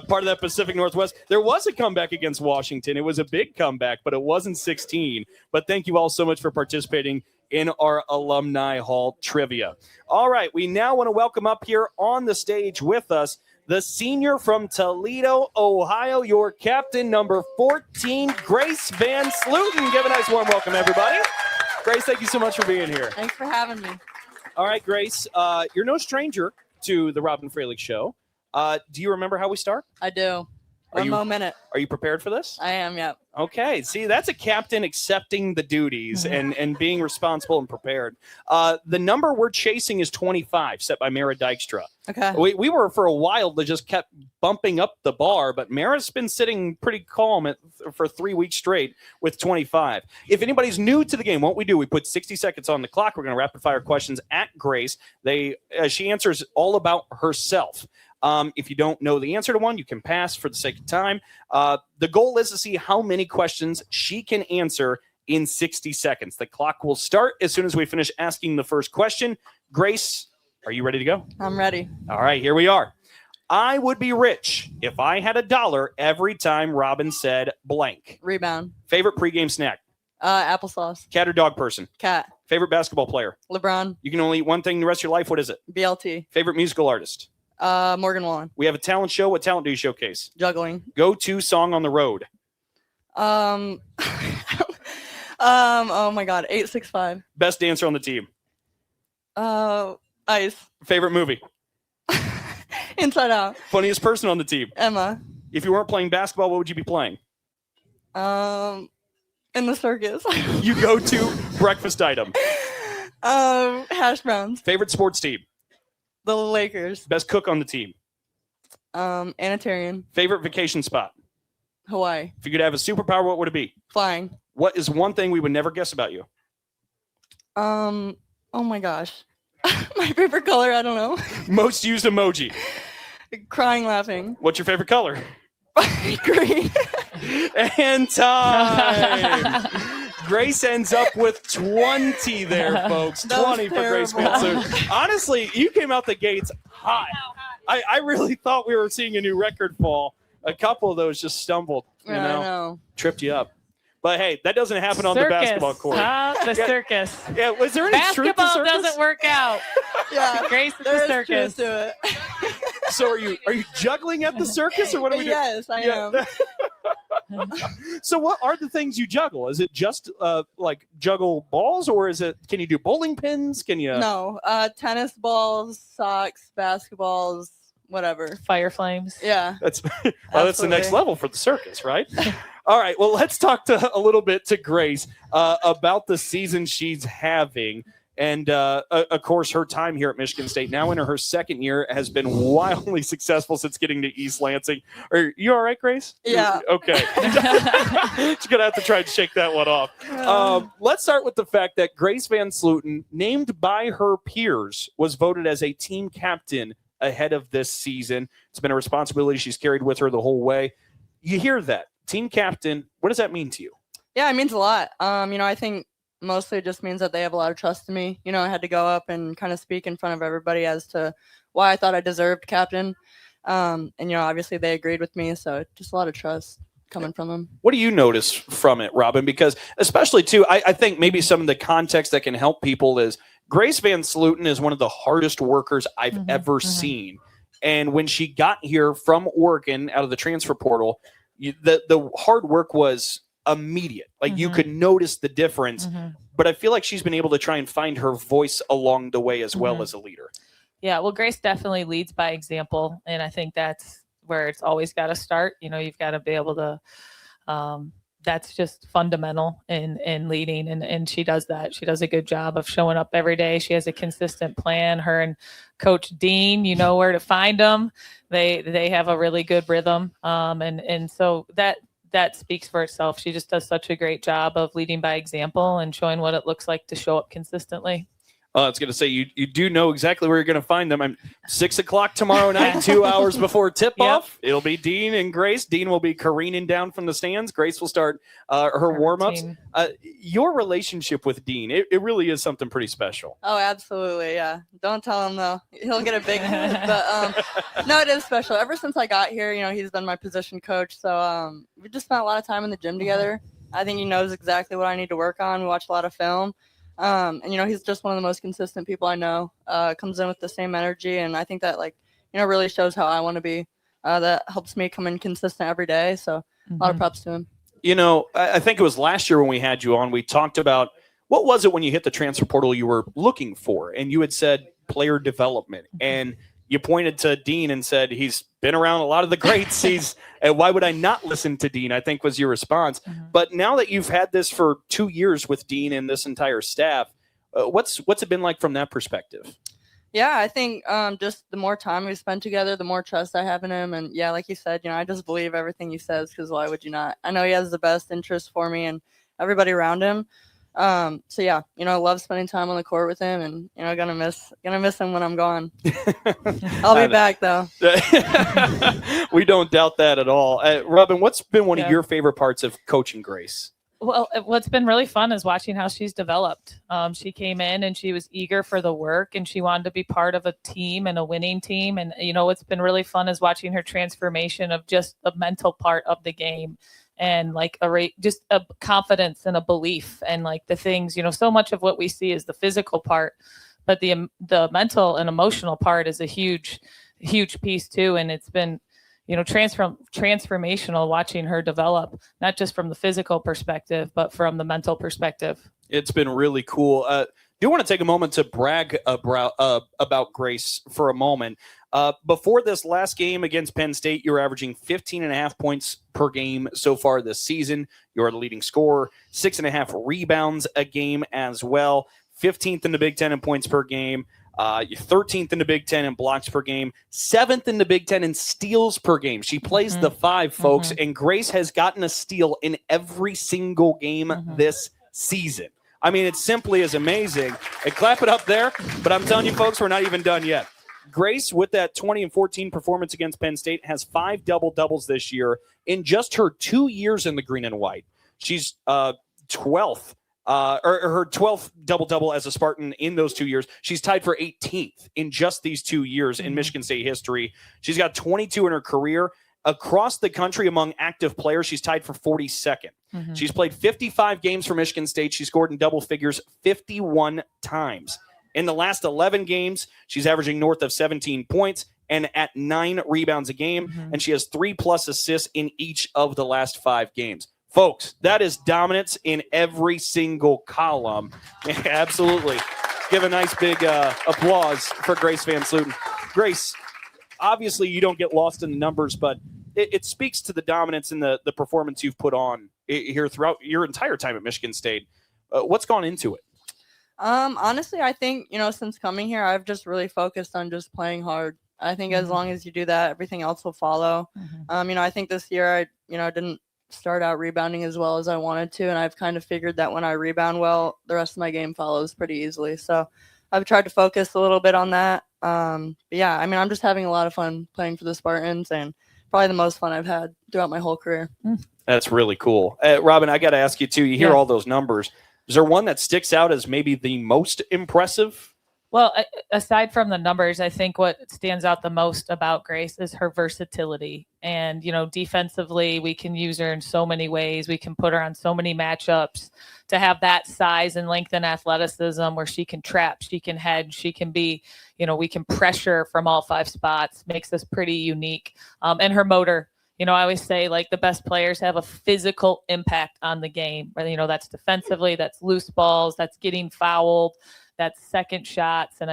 Part of that Pacific Northwest. There was a comeback against Washington. It was a big comeback, but it wasn't 16. But thank you all so much for participating in our Alumni Hall trivia. All right, we now want to welcome up here on the stage with us the senior from Toledo, Ohio, your captain, number 14, Grace VanSlooten. Give a nice warm welcome, everybody. Grace, thank you so much for being here. Thanks for having me. All right, Grace, you're no stranger to the Robyn Fralick Show. Do you remember how we start? I do. Are you minute. Are you prepared for this? I am, yep. Okay. See, that's a captain accepting the duties and being responsible and prepared. The number we're chasing is 25, set by Mara Dykstra. Okay. We were for a while that just kept bumping up the bar, but Mara's been sitting pretty calm for 3 weeks straight with 25. If anybody's new to the game, what we do, we put 60 seconds on the clock. We're going to rapid fire questions at Grace. She answers all about herself. If you don't know the answer to one, you can pass for the sake of time. The goal is to see how many questions she can answer in 60 seconds. The clock will start as soon as we finish asking the first question. Grace, are you ready to go? I'm ready. All right, here we are. I would be rich if I had $1 every time Robyn said blank. Rebound. Favorite pregame snack? Applesauce. Cat or dog person? Cat. Favorite basketball player? LeBron. You can only eat one thing the rest of your life. What is it? BLT. Favorite musical artist? Morgan Wallen. We have a talent show. What talent do you showcase? Juggling. Go-to song on the road? Oh my God, 865. Best dancer on the team? Ice. Favorite movie? Inside Out. Funniest person on the team? Emma. If you weren't playing basketball, what would you be playing? In the circus. You go to breakfast item? Hash browns. Favorite sports team? The Lakers. Best cook on the team? Anatarian. Favorite vacation spot? Hawaii. If you could have a superpower, what would it be? Flying. What is one thing we would never guess about you? Oh my gosh. My favorite color, I don't know. Most used emoji? Crying, laughing. What's your favorite color? Green. And time. Grace ends up with 20 there, folks. 20 for Grace VanSlooten. Honestly, you came out the gates hot. I really thought we were seeing a new record fall. A couple of those just stumbled, I know. tripped you up. But hey, that doesn't happen on the basketball court. The circus. Yeah, was there any truth to Basketball circus? doesn't work out. Yeah, Grace is there the is circus. truth to it. So are you juggling at the circus, or what are we doing? Yes, I am. So what are the things you juggle? Is it just like juggle balls, or can you do bowling pins? Can you? No, tennis balls, socks, basketballs, whatever. Fire flames. Yeah. That's the next level for the circus, right? All right. Well, let's talk a little bit to Grace about the season she's having. And, of course, her time here at Michigan State, now in her second year, has been wildly successful since getting to East Lansing. Are you all right, Grace? Yeah. Okay. She's going to have to try and shake that one off. Let's start with the fact that Grace VanSlooten, named by her peers, was voted as a team captain ahead of this season. It's been a responsibility she's carried with her the whole way. You hear that. Team captain, what does that mean to you? Yeah, it means a lot. I think mostly it just means that they have a lot of trust in me. I had to go up and kind of speak in front of everybody as to why I thought I deserved captain. And obviously they agreed with me. So just a lot of trust coming from them. What do you notice from it, Robyn? Because especially too, I think maybe some of the context that can help people is Grace VanSlooten is one of the hardest workers I've ever seen. And when she got here from Oregon out of the transfer portal, the hard work was immediate. Like you could notice the difference, but I feel like she's been able to try and find her voice along the way as well as a leader. Yeah, well, Grace definitely leads by example, and I think that's where it's always got to start. You've got to be able to that's just fundamental in leading, and she does that. She does a good job of showing up every day. She has a consistent plan. Her and Coach Dean, you know where to find them. They have a really good rhythm, and so that speaks for itself. She just does such a great job of leading by example and showing what it looks like to show up consistently. I was going to say, you do know exactly where you're going to find them. I'm 6 o'clock tomorrow night, 2 hours before tip-off. Yep. It'll be Dean and Grace. Dean will be careening down from the stands. Grace will start her warm-ups. Your relationship with Dean, it really is something pretty special. Oh, absolutely, yeah. Don't tell him, though. He'll get a big head. But, no, it is special. Ever since I got here, he's been my position coach. So we just spent a lot of time in the gym together. I think he knows exactly what I need to work on. We watch a lot of film. And he's just one of the most consistent people I know. Comes in with the same energy, and I think that really shows how I want to be. That helps me come in consistent every day. So a lot of props to him. I think it was last year when we had you on. We talked about what was it when you hit the transfer portal you were looking for, and you had said player development, and you pointed to Dean and said he's been around a lot of the greats. And why would I not listen to Dean, I think was your response. But now that you've had this for 2 years with Dean and this entire staff, what's it been like from that perspective? Yeah, I think just the more time we spend together, the more trust I have in him. And yeah, like you said, I just believe everything he says, because why would you not? I know he has the best interest for me and everybody around him. So yeah, I love spending time on the court with him, and gonna miss him when I'm gone. I'll be back though. We don't doubt that at all. Robyn, what's been one of your favorite parts of coaching Grace? Well, what's been really fun is watching how she's developed. She came in and she was eager for the work, and she wanted to be part of a team and a winning team. And, what's been really fun is watching her transformation of just the mental part of the game, and like just a confidence and a belief, and like the things, so much of what we see is the physical part, but the mental and emotional part is a huge piece too. And it's been, transformational watching her develop, not just from the physical perspective, but from the mental perspective. It's been really cool. Do want to take a moment to brag about Grace for a moment. Before this last game against Penn State, you're averaging 15.5 points per game so far this season. You're the leading scorer, 6.5 rebounds a game as well, 15th in the Big Ten in points per game. You're 13th in the Big Ten in blocks per game, 7th in the Big Ten in steals per game. She plays the 5, folks, and Grace has gotten a steal in every single game this season. I mean, it simply is amazing. And clap it up there, but I'm telling you, folks, we're not even done yet. Grace, with that 20-14 performance against Penn State, has 5 double-doubles this year in just her 2 years in the green and white. She's 12th. Her 12th double-double as a Spartan in those 2 years. She's tied for 18th in just these 2 years in Michigan State history. She's got 22 in her career. Across the country among active players, she's tied for 42nd. She's played 55 games for Michigan State. She scored in double figures 51 times. In the last 11 games, she's averaging north of 17 points and at 9 rebounds a game, and she has 3+ assists in each of the last 5 games. Folks, that is dominance in every single column. Absolutely. Give a nice big applause for Grace VanSlooten. Grace, obviously you don't get lost in the numbers, but it speaks to the dominance and the performance you've put on here throughout your entire time at Michigan State. What's gone into it? Honestly, I think, since coming here, I've just really focused on just playing hard. I think as long as you do that, everything else will follow. I think this year I didn't start out rebounding as well as I wanted to, and I've kind of figured that when I rebound well, the rest of my game follows pretty easily. So I've tried to focus a little bit on that. But yeah, I'm just having a lot of fun playing for the Spartans, and probably the most fun I've had throughout my whole career. That's really cool. Robyn, I got to ask you too, you hear all those numbers. Is there one that sticks out as maybe the most impressive? Well, aside from the numbers, I think what stands out the most about Grace is her versatility. And, defensively, we can use her in so many ways. We can put her on so many matchups. To have that size and length and athleticism where she can trap, she can hedge, she can be, we can pressure from all 5 spots, makes us pretty unique. And her motor. I always say, the best players have a physical impact on the game. That's defensively, that's loose balls, that's getting fouled, that's second shots. And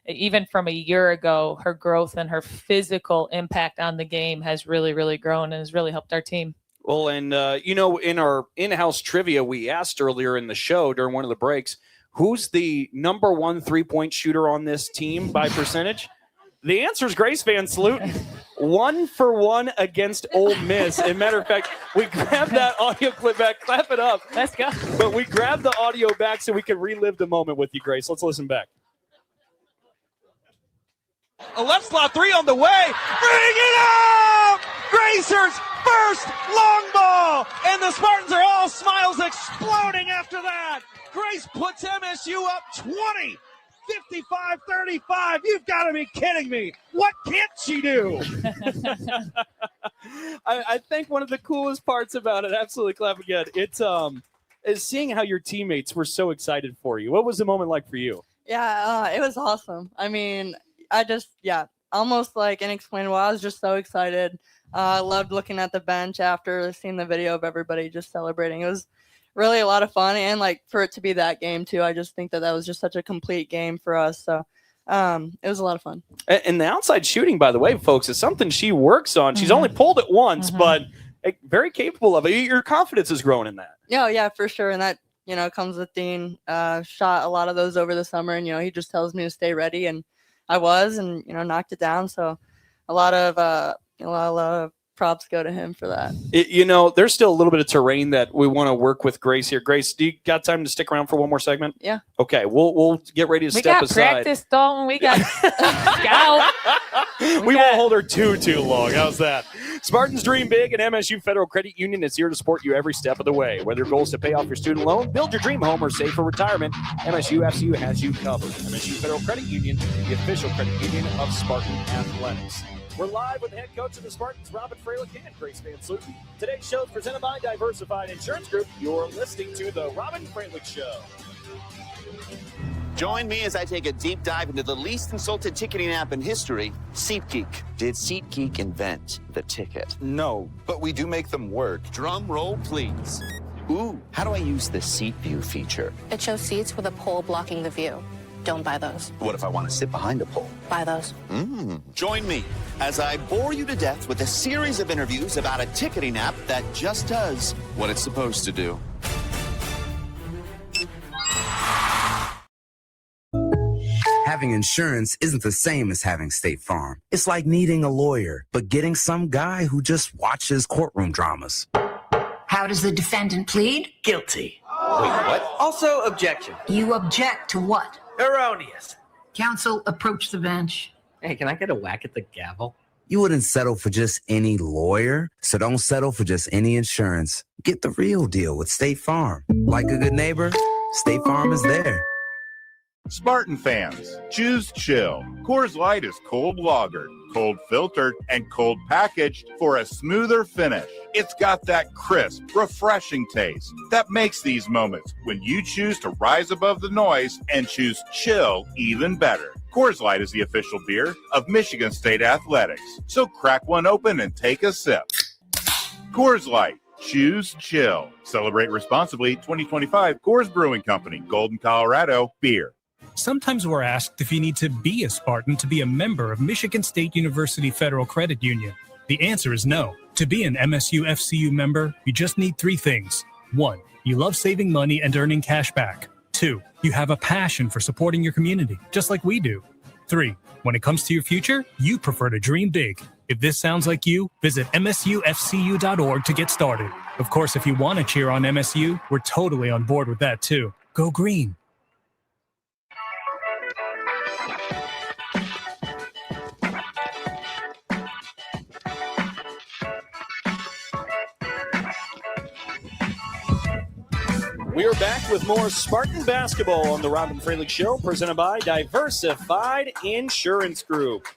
even from a year ago, her growth and her physical impact on the game has really, really grown and has really helped our team. Well, and, in our in-house trivia, we asked earlier in the show during one of the breaks, who's the number 1 3-point shooter on this team by percentage? The answer is Grace VanSlooten. 1 for 1 against Ole Miss. As a matter of fact, we grabbed that audio clip back. Clap it up. Let's go. But we grabbed the audio back so we could relive the moment with you, Grace. Let's listen back. A left slot 3 on the way. Bring it up! Gracers first long ball. And the Spartans are all smiles exploding after that. Grace puts MSU up 20. 55-35. You've got to be kidding me. What can't she do? I think one of the coolest parts about it, absolutely clap again, it's is seeing how your teammates were so excited for you. What was the moment like for you? Yeah, it was awesome. Almost inexplainable. I was just so excited. I loved looking at the bench after seeing the video of everybody just celebrating. It was really a lot of fun, and for it to be that game too, I just think that was just such a complete game for us. So It was a lot of fun. And the outside shooting, by the way, folks, is something she works on. She's only pulled it once, but very capable of it. Your confidence is growing in that. Yeah, for sure. And that, comes with Dean. Shot a lot of those over the summer, and, he just tells me to stay ready. And I was, and, knocked it down. So a lot of props go to him for that. There's still a little bit of terrain that we want to work with Grace here. Grace, do you got time to stick around for one more segment? Yeah. Okay, we'll get ready to step aside. We got practice, Dalton. We got scout. We won't hold her too long. How's that? Spartans dream big, and MSU Federal Credit Union is here to support you every step of the way. Whether your goal is to pay off your student loan, build your dream home, or save for retirement, MSU FCU has you covered. MSU Federal Credit Union, the official credit union of Spartan Athletics. We're live with the head coach of the Spartans, Robyn Fralick and Grace VanSlooten. Today's show is presented by Diversified Insurance Group. You're listening to the Robyn Fralick Show. Join me as I take a deep dive into the least insulted ticketing app in history, SeatGeek. Did SeatGeek invent the ticket? No, but we do make them work. Drum roll, please. Ooh, how do I use the Seat View feature? It shows seats with a pole blocking the view. Don't buy those. What if I want to sit behind a pole? Buy those. Join me as I bore you to death with a series of interviews about a ticketing app that just does what it's supposed to do. Having insurance isn't the same as having State Farm. It's like needing a lawyer, but getting some guy who just watches courtroom dramas. How does the defendant plead? Guilty. Wait, what? Also, objection. You object to what? Erroneous. Counsel, approach the bench. Hey, can I get a whack at the gavel? You wouldn't settle for just any lawyer, so don't settle for just any insurance. Get the real deal with State Farm. Like a good neighbor, State Farm is there. Spartan fans, choose chill. Coors Light is cold lagered, cold filtered, and cold packaged for a smoother finish. It's got that crisp, refreshing taste that makes these moments when you choose to rise above the noise and choose chill even better. Coors Light is the official beer of Michigan State Athletics. So crack one open and take a sip. Coors Light. Choose chill. Celebrate responsibly. 2025 Coors Brewing Company, Golden, Colorado. Beer. Sometimes we're asked if you need to be a Spartan to be a member of Michigan State University Federal Credit Union. The answer is no. To be an MSU FCU member, you just need three things. 1, you love saving money and earning cash back. 2, you have a passion for supporting your community, just like we do. 3, when it comes to your future, you prefer to dream big. If this sounds like you, visit msufcu.org to get started. Of course, if you want to cheer on MSU, we're totally on board with that too. Go green. We are back with more Spartan basketball on the Robyn Fralick Show, presented by Diversified Insurance Group.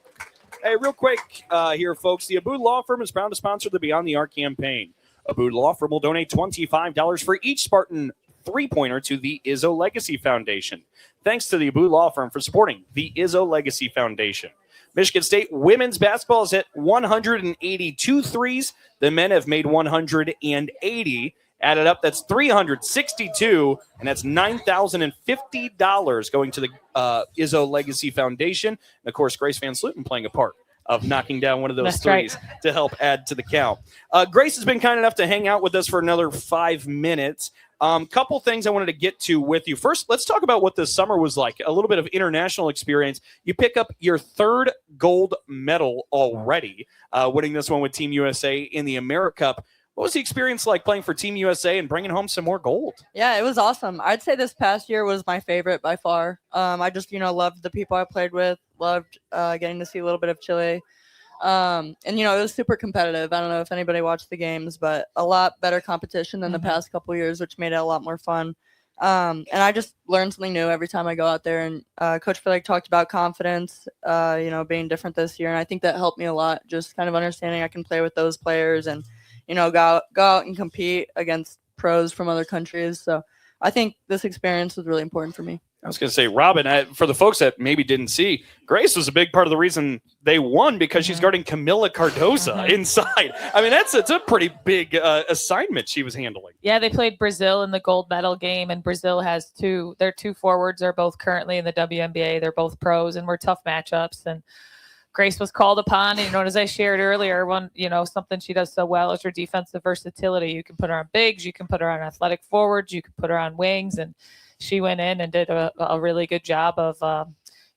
Hey, real quick here, folks. The Abood Law Firm is proud to sponsor the Beyond the Arc campaign. Abood Law Firm will donate $25 for each Spartan three-pointer to the Izzo Legacy Foundation. Thanks to the Abood Law Firm for supporting the Izzo Legacy Foundation. Michigan State women's basketball has hit 182 threes. The men have made 180. Added up, that's 362, and that's $9,050 going to the Izzo Legacy Foundation. And, of course, Grace VanSlooten playing a part of knocking down one of those threes to help add to the count. Grace has been kind enough to hang out with us for another 5 minutes. Couple things I wanted to get to with you. First, let's talk about what this summer was like, a little bit of international experience. You pick up your third gold medal already, winning this one with Team USA in the AmeriCup. What was the experience like playing for Team USA and bringing home some more gold? Yeah, it was awesome. I'd say this past year was my favorite by far. I just, loved the people I played with, loved getting to see a little bit of Chile. And, it was super competitive. I don't know if anybody watched the games, but a lot better competition than the past couple years, which made it a lot more fun. And I just learned something new every time I go out there. And Coach Fralick talked about confidence, being different this year. And I think that helped me a lot, just kind of understanding I can play with those players and, go out and compete against pros from other countries. So I think this experience was really important for me. I was going to say, Robyn, for the folks that maybe didn't see, Grace was a big part of the reason they won because she's guarding Camila Cardoza inside. I mean, it's a pretty big assignment she was handling. Yeah, they played Brazil in the gold medal game, and Brazil has their two forwards are both currently in the WNBA. They're both pros, and we're tough matchups. And Grace was called upon, and, as I shared earlier, something she does so well is her defensive versatility. You can put her on bigs, you can put her on athletic forwards, you can put her on wings, and she went in and did a really good job of,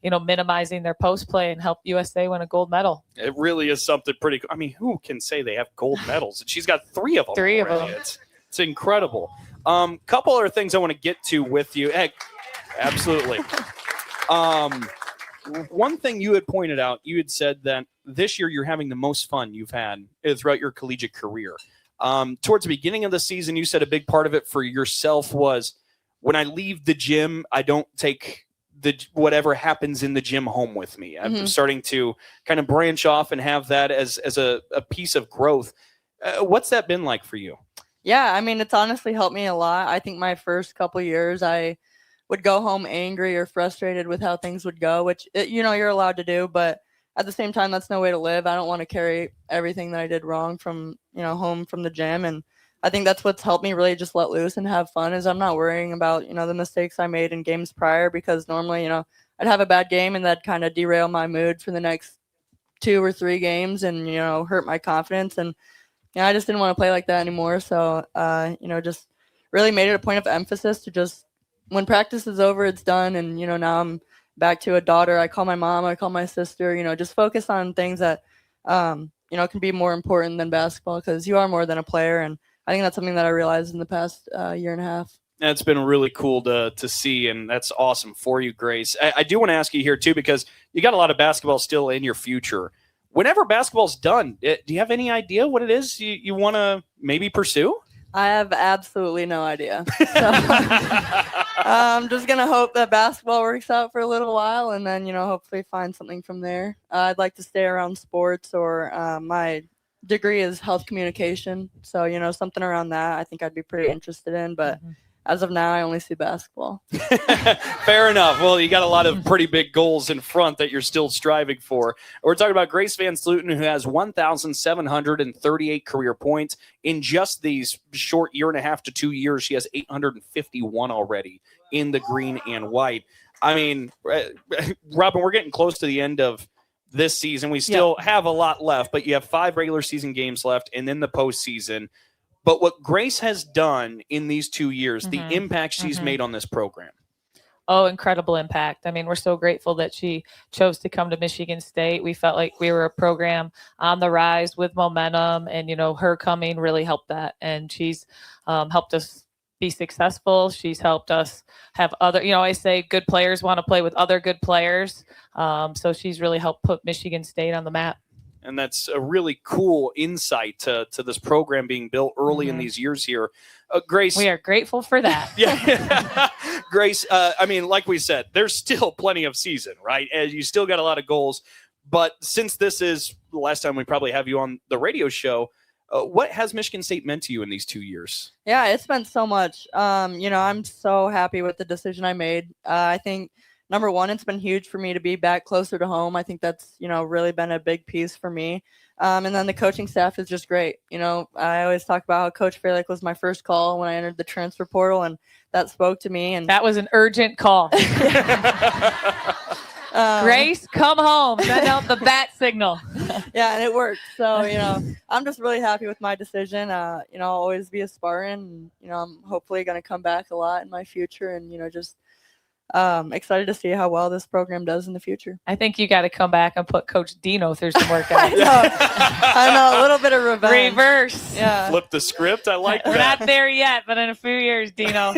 minimizing their post play and helped USA win a gold medal. It really is something pretty cool. I mean, who can say they have gold medals? And she's got 3 of them. 3 of already. them. It's incredible. Couple other things I want to get to with you. Heck, absolutely. One thing you had pointed out, you had said that this year you're having the most fun you've had throughout your collegiate career. Towards the beginning of the season, you said a big part of it for yourself was, when I leave the gym, I don't take whatever happens in the gym home with me. I'm starting to kind of branch off and have that as a piece of growth. What's that been like for you? Yeah, I mean, it's honestly helped me a lot. I think my first couple years, I would go home angry or frustrated with how things would go, which, you're allowed to do. But at the same time, that's no way to live. I don't want to carry everything that I did wrong from, home from the gym. And I think that's what's helped me really just let loose and have fun, is I'm not worrying about, the mistakes I made in games prior, because normally, I'd have a bad game and that'd kind of derail my mood for the next 2 or 3 games and, hurt my confidence. And, I just didn't want to play like that anymore. So, just really made it a point of emphasis to just, when practice is over, it's done. And, now I'm back to a daughter. I call my mom, I call my sister, just focus on things that, can be more important than basketball, because you are more than a player. And I think that's something that I realized in the past year and a half. That's been really cool to see, and that's awesome for you, Grace. I do want to ask you here, too, because you got a lot of basketball still in your future. Whenever basketball's done, do you have any idea what it is you want to maybe pursue? I have absolutely no idea. So, I'm just going to hope that basketball works out for a little while, and then, hopefully find something from there. I'd like to stay around sports, or my degree is health communication. So, something around that I think I'd be pretty interested in. But as of now, I only see basketball. Fair enough. Well, you got a lot of pretty big goals in front that you're still striving for. We're talking about Grace VanSlooten, who has 1,738 career points. In just these short year and a half to 2 years, she has 851 already in the green and white. I mean, Robyn, we're getting close to the end of this season. We still have a lot left, but you have 5 regular season games left and then the postseason. But what Grace has done in these 2 years, the impact she's made on this program. Oh, incredible impact. I mean, we're so grateful that she chose to come to Michigan State. We felt like we were a program on the rise with momentum, and, her coming really helped that. And she's helped us be successful. She's helped us have other, I say good players want to play with other good players. So she's really helped put Michigan State on the map. And that's a really cool insight to this program being built early in these years here. Grace. We are grateful for that. Yeah. Grace, I mean, like we said, there's still plenty of season, right? And you still got a lot of goals. But since this is the last time we probably have you on the radio show, what has Michigan State meant to you in these 2 years? Yeah, it's meant so much. I'm so happy with the decision I made. I think, number one, it's been huge for me to be back closer to home. I think that's, really been a big piece for me. And then the coaching staff is just great. I always talk about how Coach Fralick was my first call when I entered the transfer portal, and that spoke to me. And that was an urgent call. Grace, come home. Send out the bat signal. Yeah, and it worked. So, I'm just really happy with my decision. I'll always be a Spartan. And, I'm hopefully going to come back a lot in my future, and, just excited to see how well this program does in the future. I think you got to come back and put Coach Dino through some workouts. I know, a little bit of revenge. Reverse. Yeah. Flip the script. I like that. We're not there yet, but in a few years, Dino.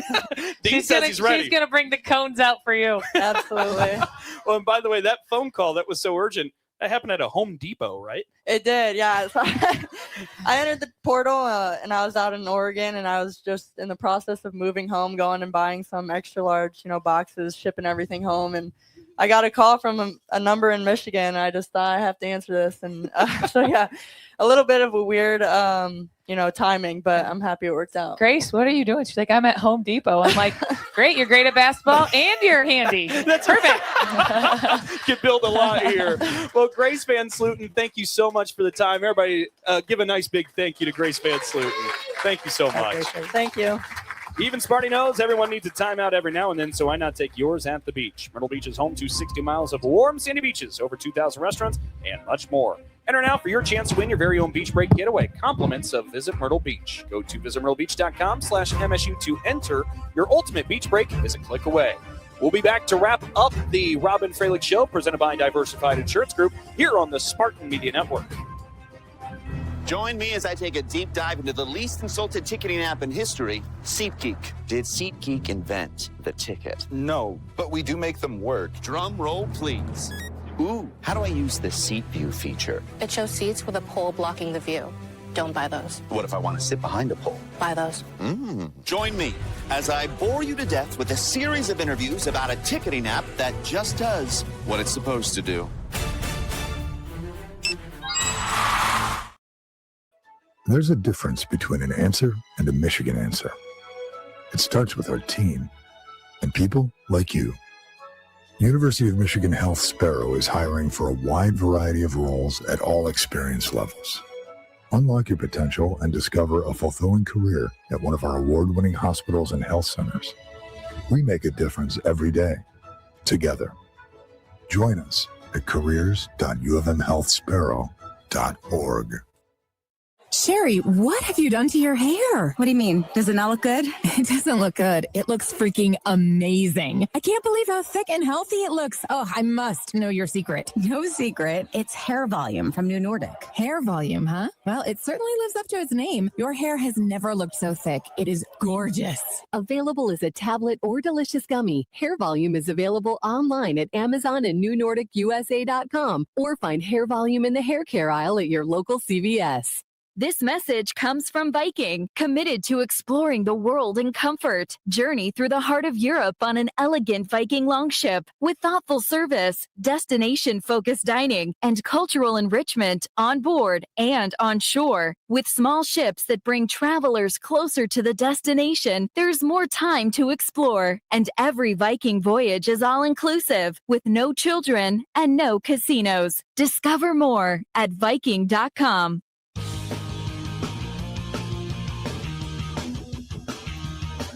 Dean says he's ready. She's going to bring the cones out for you. Absolutely. Well, and by the way, that phone call that was so urgent, that happened at a Home Depot, right? It did, yeah. So I entered the portal and I was out in Oregon, and I was just in the process of moving home, going and buying some extra large, boxes, shipping everything home. And I got a call from a number in Michigan. I just thought I have to answer this. And so, yeah, a little bit of a weird, timing, but I'm happy it worked out. Grace, what are you doing? She's like, I'm at Home Depot. I'm like, great, you're great at basketball and you're handy. That's perfect. Can build a lot here. Well, Grace VanSlooten, thank you so much for the time. Everybody, give a nice big thank you to Grace VanSlooten. Thank you so much. Thank you. Even Sparty knows everyone needs a timeout every now and then, so why not take yours at the beach? Myrtle Beach is home to 60 miles of warm, sandy beaches, over 2,000 restaurants, and much more. Enter now for your chance to win your very own beach break getaway. Compliments of Visit Myrtle Beach. Go to visitmyrtlebeach.com/MSU to enter your ultimate beach break is a click away. We'll be back to wrap up the Robyn Fralick Show, presented by Diversified Insurance Group, here on the Spartan Media Network. Join me as I take a deep dive into the least insulted ticketing app in history, SeatGeek. Did SeatGeek invent the ticket? No, but we do make them work. Drum roll, please. Ooh, how do I use the seat view feature? It shows seats with a pole blocking the view. Don't buy those. What if I want to sit behind a pole? Buy those. Join me as I bore you to death with a series of interviews about a ticketing app that just does what it's supposed to do. There's a difference between an answer and a Michigan answer. It starts with our team and people like you. University of Michigan Health Sparrow is hiring for a wide variety of roles at all experience levels. Unlock your potential and discover a fulfilling career at one of our award-winning hospitals and health centers. We make a difference every day, together. Join us at careers.ufmhealthsparrow.org. Sherry, what have you done to your hair? What do you mean? Does it not look good? It doesn't look good. It looks freaking amazing. I can't believe how thick and healthy it looks. Oh, I must know your secret. No secret. It's hair volume from New Nordic. Hair volume, huh? Well, it certainly lives up to its name. Your hair has never looked so thick. It is gorgeous. Available as a tablet or delicious gummy, Hair Volume is available online at Amazon and NewNordicUSA.com, or find Hair Volume in the hair care aisle at your local CVS. This message comes from Viking, committed to exploring the world in comfort. Journey through the heart of Europe on an elegant Viking longship with thoughtful service, destination-focused dining, and cultural enrichment on board and on shore. With small ships that bring travelers closer to the destination, there's more time to explore. And every Viking voyage is all-inclusive, with no children and no casinos. Discover more at Viking.com.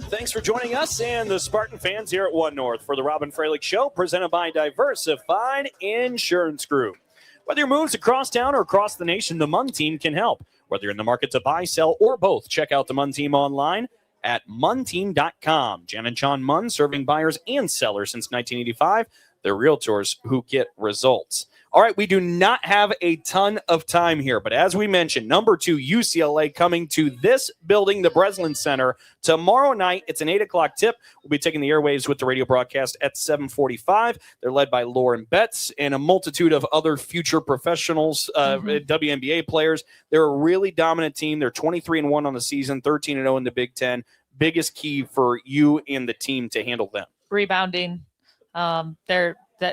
Thanks for joining us and the Spartan fans here at One North for the Robyn Fralick Show, presented by Diversified Insurance Group. Whether your moves across town or across the nation, the Munn team can help. Whether you're in the market to buy, sell, or both, check out the Munn team online at munteam.com. Jan and Sean Munn, serving buyers and sellers since 1985. They're realtors who get results. All right, we do not have a ton of time here, but as we mentioned, number 2, UCLA coming to this building, the Breslin Center, tomorrow night. It's an 8 o'clock tip. We'll be taking the airwaves with the radio broadcast at 7:45. They're led by Lauren Betts and a multitude of other future professionals, WNBA players. They're a really dominant team. They're 23-1 on the season, 13-0 in the Big Ten. Biggest key for you and the team to handle them. Rebounding.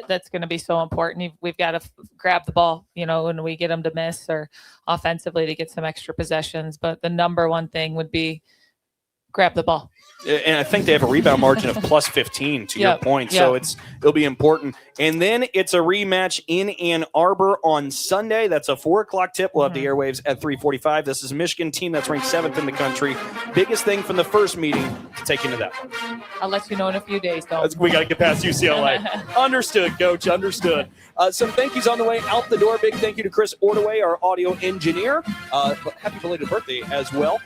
That's going to be so important. We've got to grab the ball, when we get them to miss, or offensively to get some extra possessions. But the number one thing would be grab the ball. And I think they have a rebound margin of plus 15 to your point. So it'll be important. And then it's a rematch in Ann Arbor on Sunday. That's a 4 o'clock tip. We'll have the airwaves at 3:45. This is a Michigan team that's ranked 7th in the country. Biggest thing from the first meeting to take into that one. I'll let you know in a few days, though. We got to get past UCLA. Understood, Coach. Understood. Some thank yous on the way out the door. Big thank you to Chris Ordaway, our audio engineer. Happy belated birthday as well.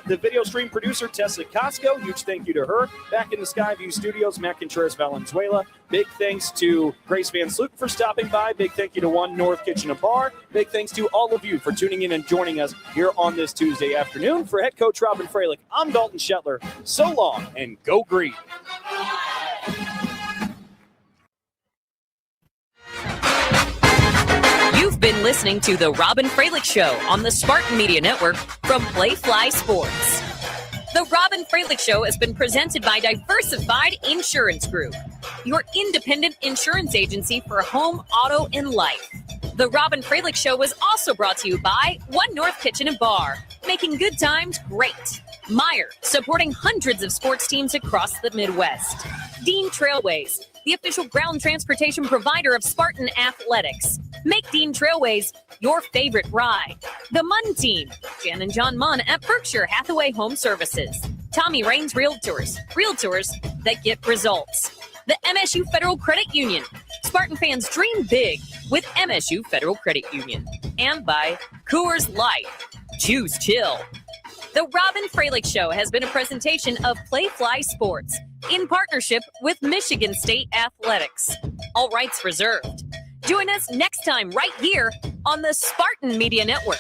The video stream producer, Tessa Costco. Huge thank you to her. Back in the Skyview Studios, Matt Contreras Valenzuela. Big thanks to Grace VanSlooten for stopping by. Big thank you to One North Kitchen and Bar. Big thanks to all of you for tuning in and joining us here on this Tuesday afternoon. For head coach Robyn Fralick, I'm Dalton Shetler. So long and go green. You've been listening to the Robyn Fralick Show on the Spartan Media Network from Playfly Sports. The Robyn Fralick Show has been presented by Diversified Insurance Group, your independent insurance agency for home, auto, and life. The Robyn Fralick Show was also brought to you by One North Kitchen and Bar, making good times great. Meyer, supporting hundreds of sports teams across the Midwest. Dean Trailways, the official ground transportation provider of Spartan Athletics. Make Dean Trailways your favorite ride. The Munn Team, Jan and John Munn at Berkshire Hathaway Home Services. Tommy Raines Realtors, realtors that get results. The MSU Federal Credit Union. Spartan fans dream big with MSU Federal Credit Union. And by Coors Light. Choose chill. The Robyn Fralick Show has been a presentation of Playfly Sports in partnership with Michigan State Athletics. All rights reserved. Join us next time right here on the Spartan Media Network.